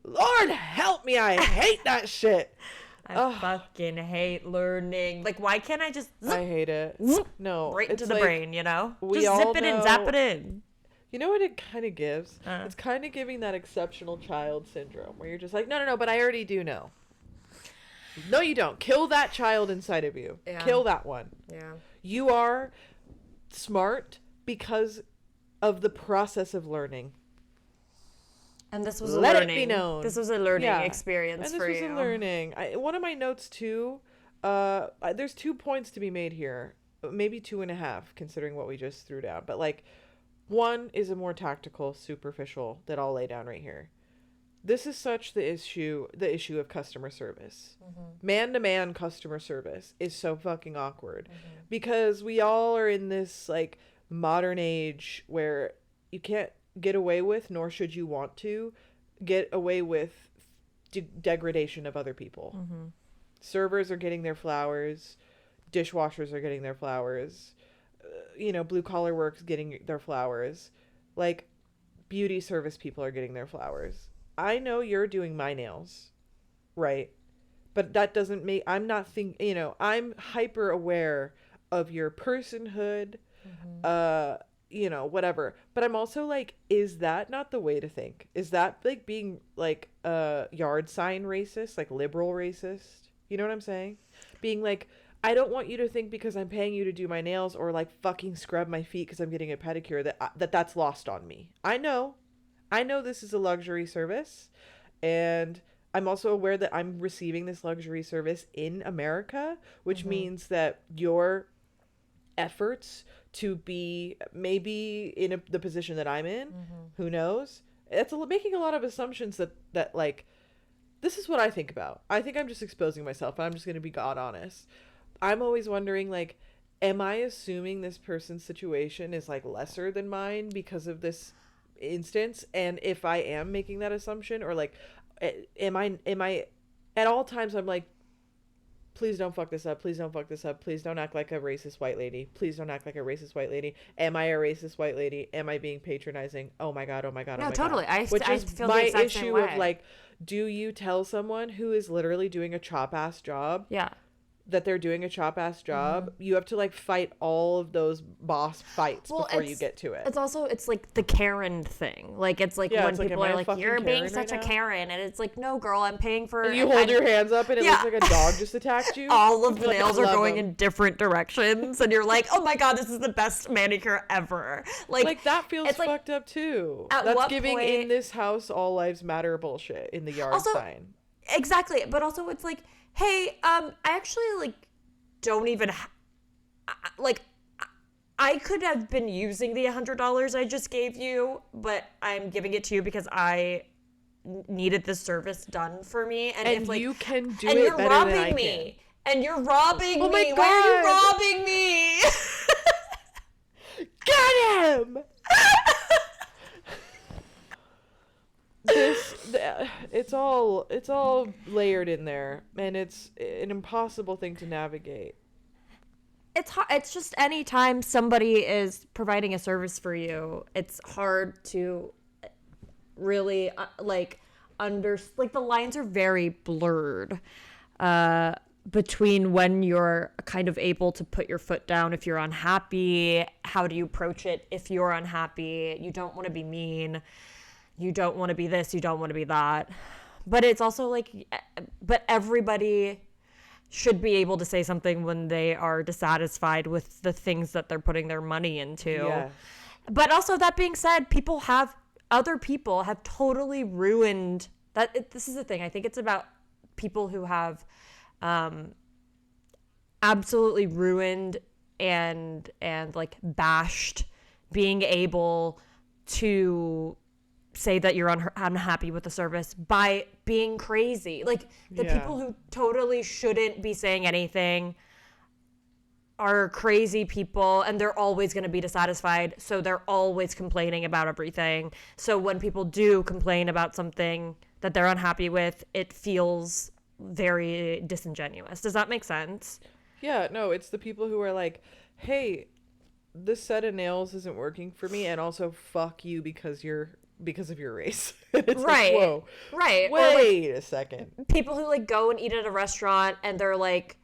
Lord help me, I hate that shit. I fucking hate learning. Like, why can't I just I hate it. Zoop, No, right into it's the like, brain, you know? we Just zip all it in, zap know- it in. You know what it kind of gives? It's kind of giving that exceptional child syndrome where you're just like, no, but I already do know. No, you don't. Kill that child inside of you. Yeah. Kill that one. Yeah. You are smart because of the process of learning. And this was a Let learning. it be known. This was a learning Yeah. experience And this for was you. a learning. One of my notes too, there's 2 points to be made here. Maybe 2.5 considering what we just threw down. But like, one is a more tactical, superficial that I'll lay down right here. This is such the issue of customer service. Man-to-man customer service is so fucking awkward because we all are in this like modern age where you can't get away with, nor should you want to get away with degradation of other people. Servers are getting their flowers, dishwashers are getting their flowers, blue collar work's getting their flowers, like beauty service people are getting their flowers. I know you're doing my nails, right? But that doesn't make, I'm hyper aware of your personhood, whatever. But I'm also like, is that not the way to think? Is that like being like yard sign racist, like liberal racist? You know what I'm saying? Being like, I don't want you to think because I'm paying you to do my nails or like fucking scrub my feet because I'm getting a pedicure that's lost on me. I know this is a luxury service, and I'm also aware that I'm receiving this luxury service in America, which means that your efforts to be maybe in the position that I'm in, who knows? It's making a lot of assumptions that like, this is what I think about. I think I'm just exposing myself. I'm just going to be God honest. I'm always wondering, like, am I assuming this person's situation is like lesser than mine because of this instance? And if I am making that assumption, or like, am I at all times I'm like, please don't fuck this up. Please don't fuck this up. Please don't act like a racist white lady. Please don't act like a racist white lady. Am I a racist white lady? Am I being patronizing? Oh my God. Oh my God. No, oh my totally. God. Which I is feel my the exact same issue way. of like, do you tell someone who is literally doing a chop ass job? Yeah. that they're doing a chop-ass job, you have to, like, fight all of those boss fights before you get to it. It's like the Karen thing. Like, it's like when people are like, you're being such a Karen. And it's like, no, girl, I'm paying for... And you hold your hands up and it looks like a dog just attacked you. All of the nails are going in different directions. And you're like, oh my God, this is the best manicure ever. Like that feels fucked up too. That's giving point... in this house all lives matter bullshit in the yard sign. Exactly. But also it's like, hey, I actually, like, don't even, like, I could have been using the $100 I just gave you, but I'm giving it to you because I needed this service done for me. And if, like, you can do and it you're better robbing than I me. can. And you're robbing Oh me. my Why are you God. robbing me? Get him! It's all layered in there, and it's an impossible thing to navigate. It's just anytime somebody is providing a service for you, it's hard to really like the lines are very blurred between when you're kind of able to put your foot down if you're unhappy. How do you approach it if you're unhappy? You don't want to be mean. You don't want to be this, you don't want to be that. But it's also like, but everybody should be able to say something when they are dissatisfied with the things that they're putting their money into. Yeah. But also, that being said, other people have totally ruined that. This is the thing. I think it's about people who have absolutely ruined and like bashed being able to say that you're unhappy with the service by being crazy. Like, the people who totally shouldn't be saying anything are crazy people, and they're always going to be dissatisfied, so they're always complaining about everything. So when people do complain about something that they're unhappy with, it feels very disingenuous. Does that make sense? Yeah, no, it's the people who are like, hey, this set of nails isn't working for me, and also fuck you because of your race. It's right. Like, whoa. Right. Wait a second. People who, like, go and eat at a restaurant and they're like,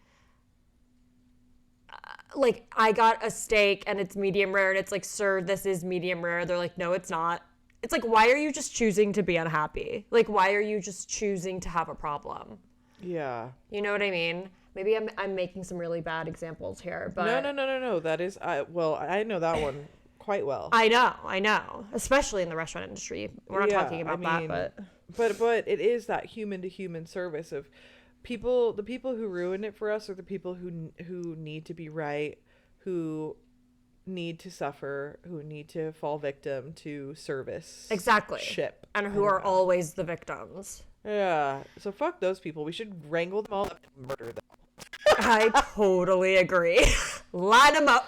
I got a steak and it's medium rare, and it's like, sir, this is medium rare. They're like, no, it's not. It's like, why are you just choosing to be unhappy? Like, why are you just choosing to have a problem? Yeah. You know what I mean? Maybe I'm making some really bad examples here, but no. That is, I know that one quite well. I know, especially in the restaurant industry. We're not talking about that, but it is that human to human service of people. The people who ruin it for us are the people who need to be right, who need to suffer, who need to fall victim to service. Exactly. Ship. And who are always the victims. Yeah. So fuck those people. We should wrangle them all up and murder them. I totally agree. Line them up.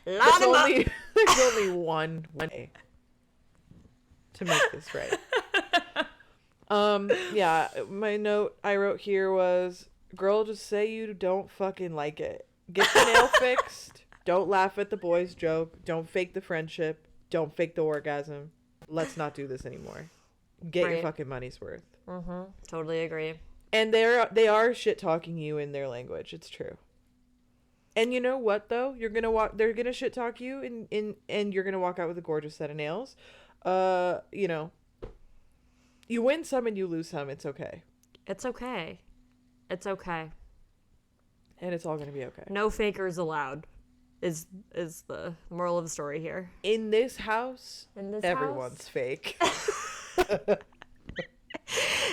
There's only one way to make this right. Yeah, my note I wrote here was, girl, just say you don't fucking like it. Get the nail fixed. Don't laugh at the boys' joke. Don't fake the friendship. Don't fake the orgasm. Let's not do this anymore. Get your fucking money's worth. Mm-hmm. Totally agree. And they are shit talking you in their language. It's true. And you know what though? They're gonna shit talk you and you're gonna walk out with a gorgeous set of nails. You know, you win some and you lose some. It's okay. It's okay. It's okay. And it's all gonna be okay. No fakers allowed is the moral of the story here. In this house, everyone's fake.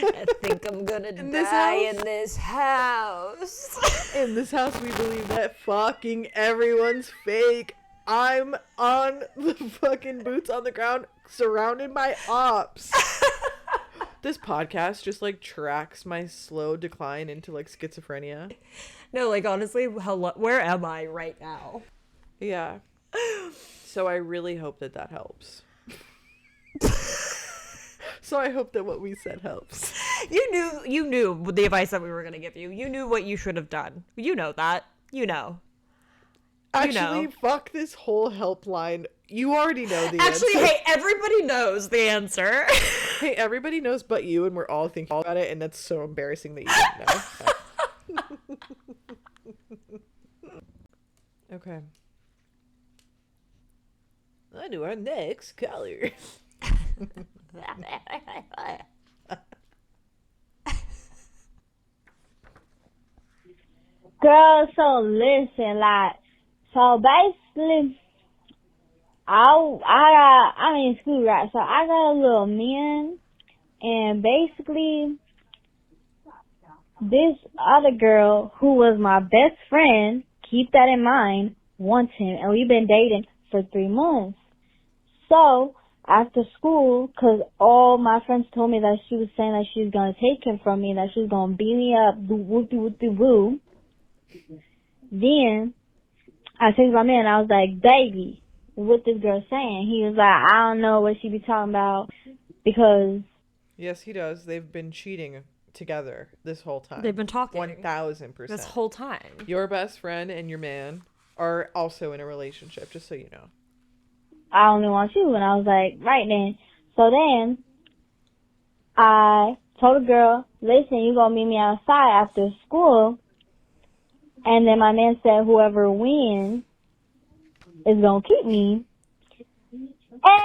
I think I'm gonna die in this house. In this house, we believe that fucking everyone's fake. I'm on the fucking boots on the ground, surrounded by ops. This podcast just like tracks my slow decline into like schizophrenia. No, like honestly, where am I right now? Yeah. So I really hope that helps. So I hope that what we said helps. You knew the advice that we were going to give you. You knew what you should have done. You know that. You know. Actually, fuck this whole helpline. You already know the answer. Actually, hey, everybody knows the answer. Hey, everybody knows but you, and we're all thinking about it, and that's so embarrassing that you didn't know. Okay. I know our next caller. Girl, so listen, like, so basically, I'm in school, right? So I got a little man, and basically, this other girl who was my best friend, keep that in mind, wants him, and we've been dating for 3 months. So after school, 'cause all my friends told me that she was saying that she was gonna take him from me, that she was gonna beat me up, do whoopty-whoopty-woo. Then I texted my man, I was like, baby, what this girl saying? He was like, I don't know what she be talking about, because... Yes, he does. They've been cheating together this whole time. They've been talking. 1000%. This whole time. Your best friend and your man are also in a relationship, just so you know. I only want you. And I was like, right then. So then, I told the girl, listen, you gonna meet me outside after school. And then my man said, whoever wins is gonna keep me.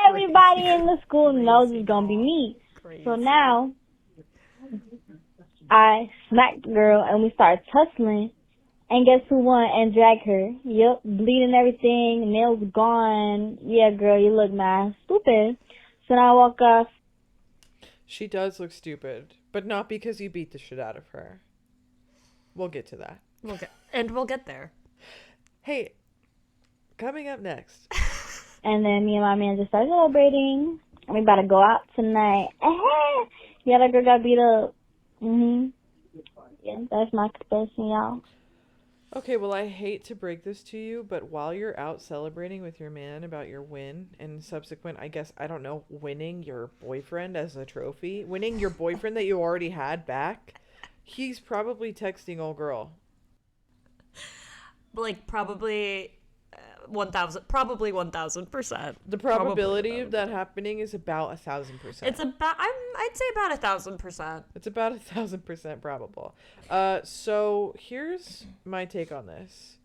Everybody in the school knows it's gonna be me. Crazy. So now, I smacked the girl and we started tussling. And guess who won and dragged her? Yep, bleeding everything, nails gone. Yeah, girl, you look mad stupid. So now I walk off. She does look stupid, but not because you beat the shit out of her. We'll get to that. We'll get there. Hey, coming up next. And then me and my man just started celebrating. And we about to go out tonight. Yeah, that girl got beat up. Yeah, that's my confession, y'all. Okay, well, I hate to break this to you, but while you're out celebrating with your man about your win and subsequent, I guess, I don't know, winning your boyfriend as a trophy, winning your boyfriend that you already had back, he's probably texting old girl. Like, probably 1,000%. The probability of that happening is about 1,000%. It's about, I'd say about 1,000%. It's about 1,000% probable. So here's my take on this.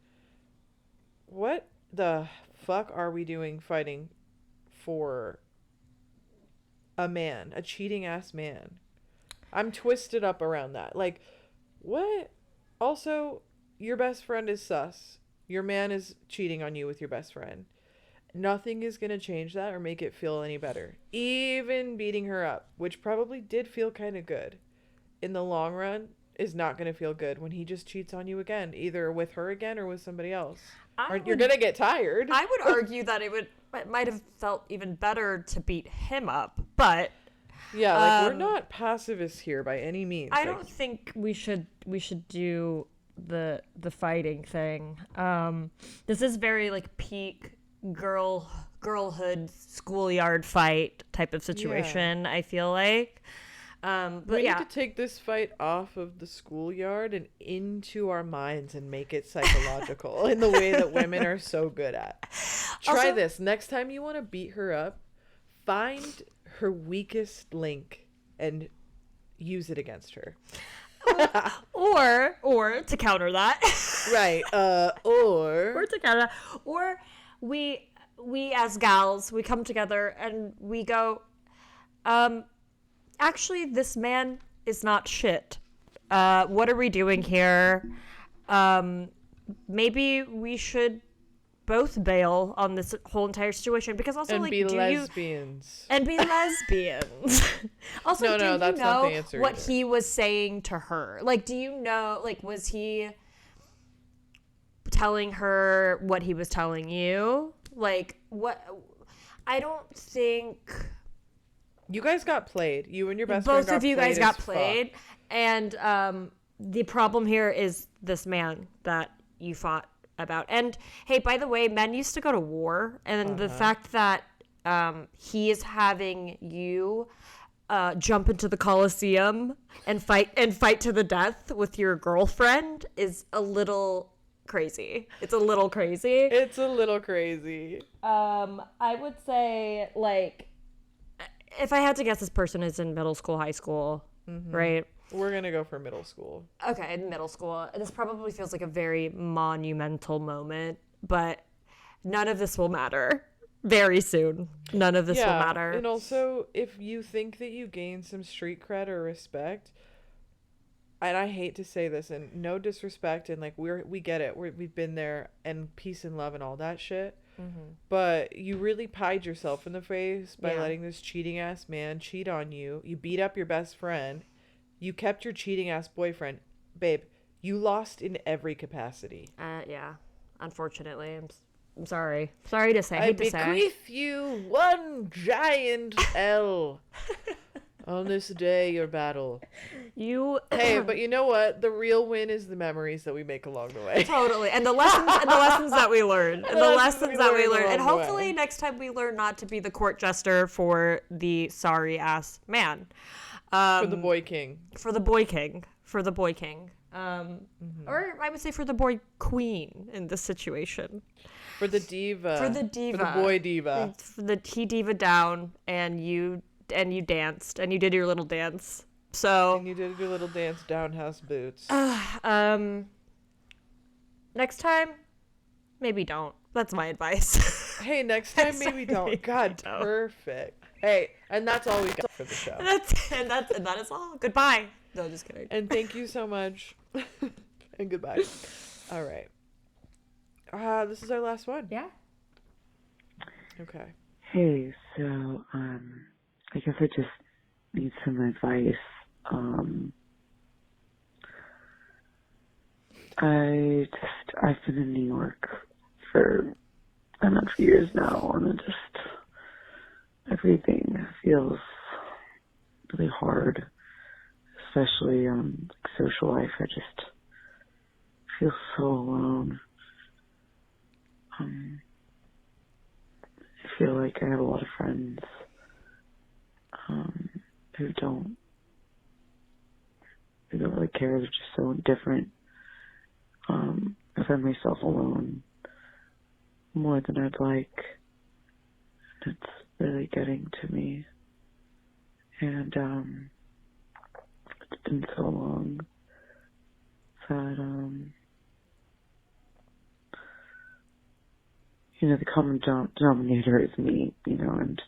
What the fuck are we doing fighting for a man, a cheating ass man? I'm twisted up around that. Like, what? Also, your best friend is sus. Your man is cheating on you with your best friend. Nothing is going to change that or make it feel any better. Even beating her up, which probably did feel kind of good, in the long run is not going to feel good when he just cheats on you again, either with her again or with somebody else. You're going to get tired. I would argue that it might have felt even better to beat him up, but... Yeah, like, we're not pacifists here by any means. I don't think we should do the fighting thing. This is very like peak girlhood schoolyard fight type of situation. Yeah. I feel like, but we need to take this fight off of the schoolyard and into our minds and make it psychological in the way that women are so good at. Try this next time you want to beat her up. Find her weakest link and use it against her. or to counter that. Right. Or to counter that. Or we as gals, we come together and we go, actually this man is not shit. What are we doing here? Maybe we should both bail on this whole entire situation, because also and like be lesbians. Also, no, do you that's know not the answer what either. he was saying to her? Like, do you know, like, was he telling her what he was telling you? Like, what? I don't think you guys got played. You and your best both friend of you guys got played, and the problem here is this man that you fought about. And hey, by the way, men used to go to war, and the fact that he is having you jump into the Coliseum and fight to the death with your girlfriend is a little crazy. It's a little crazy. I would say, like, if I had to guess, this person is in middle school, high school, right? We're going to go for middle school. Okay, middle school. This probably feels like a very monumental moment but none of this will matter very soon. None of this will matter. And also, if you think that you gain some street cred or respect, and I hate to say this, and no disrespect, and like we get it, we've been there, and peace and love and all that shit. But you really pied yourself in the face by letting this cheating ass man cheat on you. You beat up your best friend. You kept your cheating ass boyfriend. Babe, you lost in every capacity. Yeah, unfortunately. I'm sorry. Sorry to say. I hate to say. I bequeath you one giant L. On this day, your battle. Hey, but you know what? The real win is the memories that we make along the way. Totally. And the lessons that we learn. And the lessons that we learn. And hopefully next time we learn not to be the court jester for the sorry ass man. For the boy king. For the boy king. Or I would say for the boy queen in this situation. For the diva. For the diva. For the boy diva. He diva down, and you danced, and you did your little dance. So. And you did your little dance, downhouse boots. Next time, maybe don't. That's my advice. Hey, next time maybe don't. God, perfect. Hey, and that's all we got for the show. And that is all. Goodbye. No, just kidding. And thank you so much. And goodbye. All right. This is our last one. Yeah. Okay. Hey, so, I guess I just need some advice. I've been in New York for enough years now, and everything feels really hard, especially, social life. I just feel so alone. I feel like I have a lot of friends who don't really care. They're just so different. I find myself alone more than I'd like. It's really getting to me. And it's been so long that the common denominator is me, and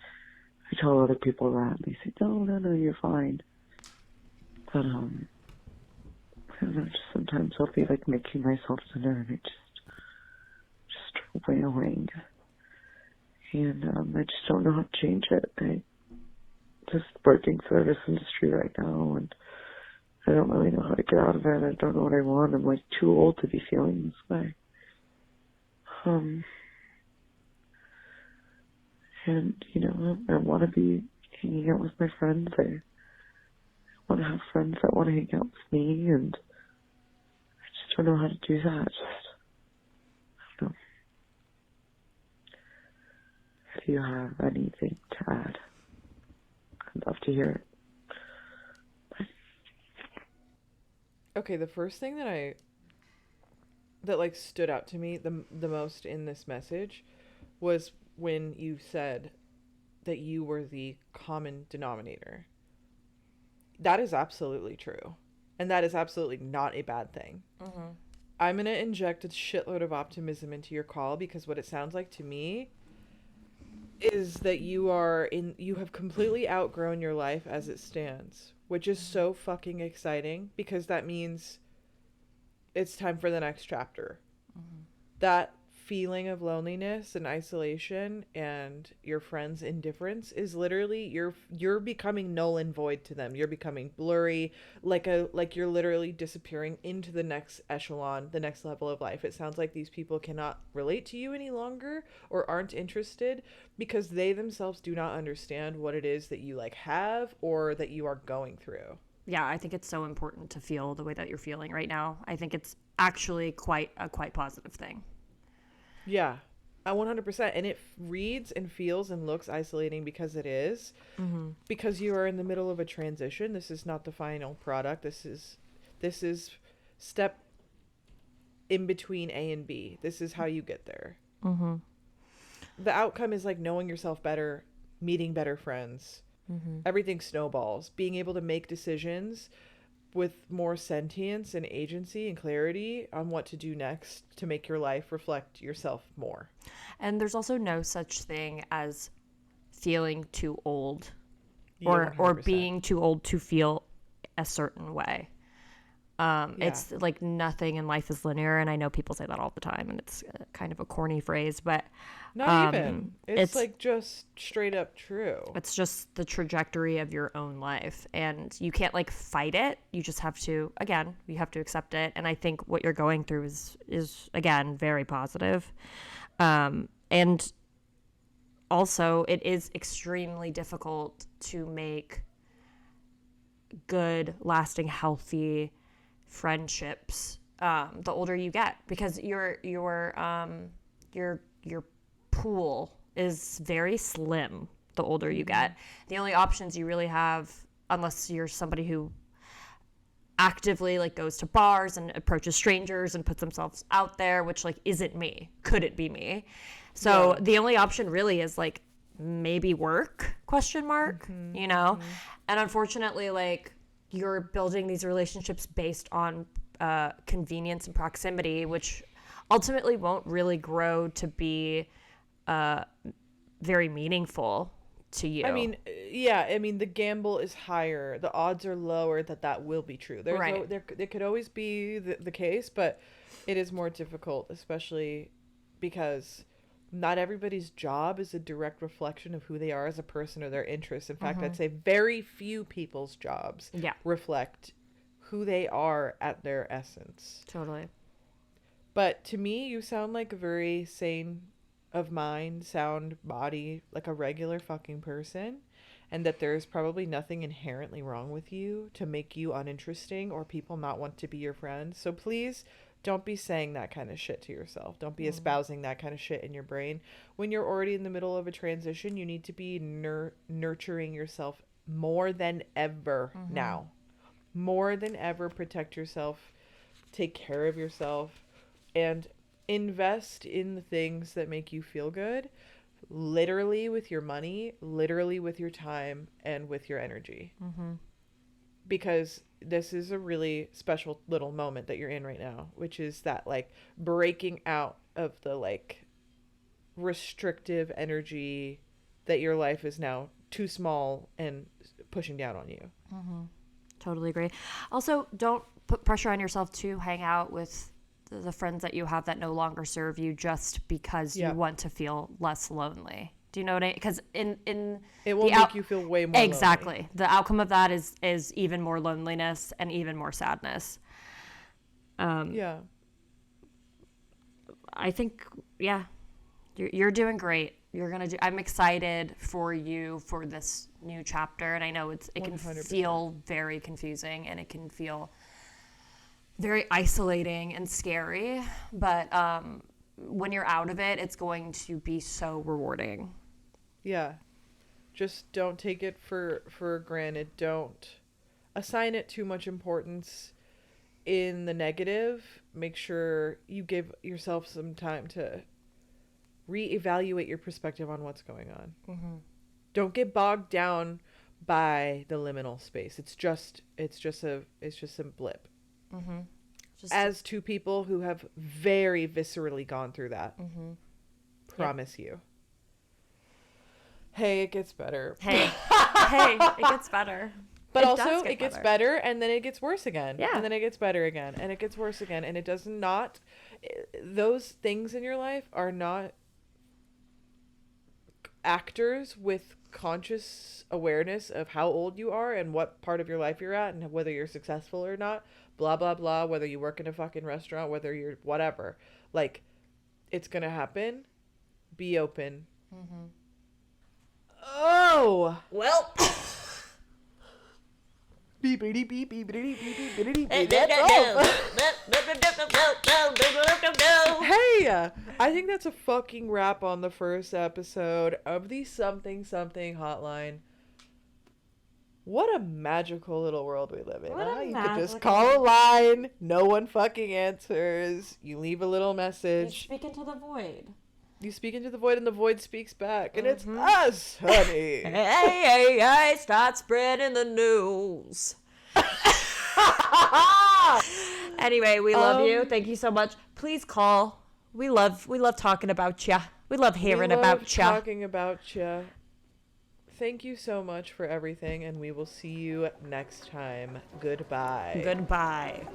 I tell other people that, and they say, no, you're fine. But, I don't know, just sometimes I'll be, like, making myself dinner, and I just wailing. And, I just don't know how to change it. I just working service industry right now, and I don't really know how to get out of it. I don't know what I want. I'm, like, too old to be feeling this way. And, I want to be hanging out with my friends. I want to have friends that want to hang out with me, and I just don't know how to do that. I don't know. If you have anything to add, I'd love to hear it. Okay, the first thing that stood out to me the most in this message was when you said that you were the common denominator. That is absolutely true. And that is absolutely not a bad thing. Mm-hmm. I'm going to inject a shitload of optimism into your call, because what it sounds like to me is that you have completely outgrown your life as it stands, which is so fucking exciting, because that means it's time for the next chapter. Mm-hmm. That feeling of loneliness and isolation and your friends' indifference is literally you're becoming null and void to them. You're becoming blurry, like you're literally disappearing into the next echelon, the next level of life. It sounds like these people cannot relate to you any longer, or aren't interested, because they themselves do not understand what it is that you have or that you are going through. Yeah, I think it's so important to feel the way that you're feeling right now. I think it's actually quite a positive thing. Yeah, 100%. And it reads and feels and looks isolating, because it is. Mm-hmm. Because you are in the middle of a transition. This is not the final product. This is step in between A and B. This is how you get there. Mm-hmm. The outcome is knowing yourself better, meeting better friends. Mm-hmm. Everything snowballs. Being able to make decisions with more sentience and agency and clarity on what to do next to make your life reflect yourself more. And there's also no such thing as feeling too old or being too old to feel a certain way. It's like nothing in life is linear, and I know people say that all the time, and it's kind of a corny phrase, but not even. It's like just straight up true. It's just the trajectory of your own life, and you can't like fight it. You just have to, again, you have to accept it. And I think what you're going through is again very positive. And also, it is extremely difficult to make good, lasting, healthy friendships the older you get, because your pool is very slim the older you get. The only options you really have, unless you're somebody who actively like goes to bars and approaches strangers and puts themselves out there, which like isn't me. Could it be me? So the only option really is like maybe work ? You know? And unfortunately, like, you're building these relationships based on convenience and proximity, which ultimately won't really grow to be very meaningful to you. I mean, the gamble is higher. The odds are lower that will be true. There could always be the case, but it is more difficult, especially because not everybody's job is a direct reflection of who they are as a person or their interests. In fact, I'd say very few people's jobs reflect who they are at their essence. Totally. But to me, you sound like a very sane of mind, sound body, like a regular fucking person, and that there's probably nothing inherently wrong with you to make you uninteresting or people not want to be your friends. So please don't be saying that kind of shit to yourself. Don't be espousing that kind of shit in your brain. When you're already in the middle of a transition, you need to be nurturing yourself more than ever now. More than ever, protect yourself, take care of yourself, and invest in the things that make you feel good, literally with your money, literally with your time, and with your energy. Because this is a really special little moment that you're in right now, which is that like breaking out of the like restrictive energy that your life is now too small and pushing down on you. Totally agree. Also, don't put pressure on yourself to hang out with the friends that you have that no longer serve you just because you want to feel less lonely. Do you know what I mean? Because it will make you feel way more exactly. lonely. The outcome of that is even more loneliness and even more sadness. I think you're doing great. I'm excited for you for this new chapter, and I know it can 100%. feel very confusing and it can feel very isolating and scary, but when you're out of it, it's going to be so rewarding. Yeah. Just don't take it for granted. Don't assign it too much importance in the negative. Make sure you give yourself some time to reevaluate your perspective on what's going on. Don't get bogged down by the liminal space. It's just a blip. As two people who have very viscerally gone through that. Promise you. Hey, it gets better. Hey, it gets better. But also, it gets better, and then it gets worse again. Yeah. And then it gets better again, and it gets worse again. And it does not... Those things in your life are not actors with conscious awareness of how old you are and what part of your life you're at and whether you're successful or not. Blah, blah, blah. Whether you work in a fucking restaurant, whether you're whatever. Like, it's gonna happen. Be open. Oh! Well... Beepity beep beepity beep beepity beep. Hey, I think that's a fucking wrap on the first episode of the Something Something Hotline. What a magical little world we live in. You could just call a line, no one fucking answers. You leave a little message. You speak into the void. You speak into the void and the void speaks back. And it's us, honey. Hey, start spreading the news. Anyway, we love you. Thank you so much. Please call. We love talking about ya. We love hearing about ya. Talking about ya. Thank you so much for everything, and we will see you next time. Goodbye. Goodbye.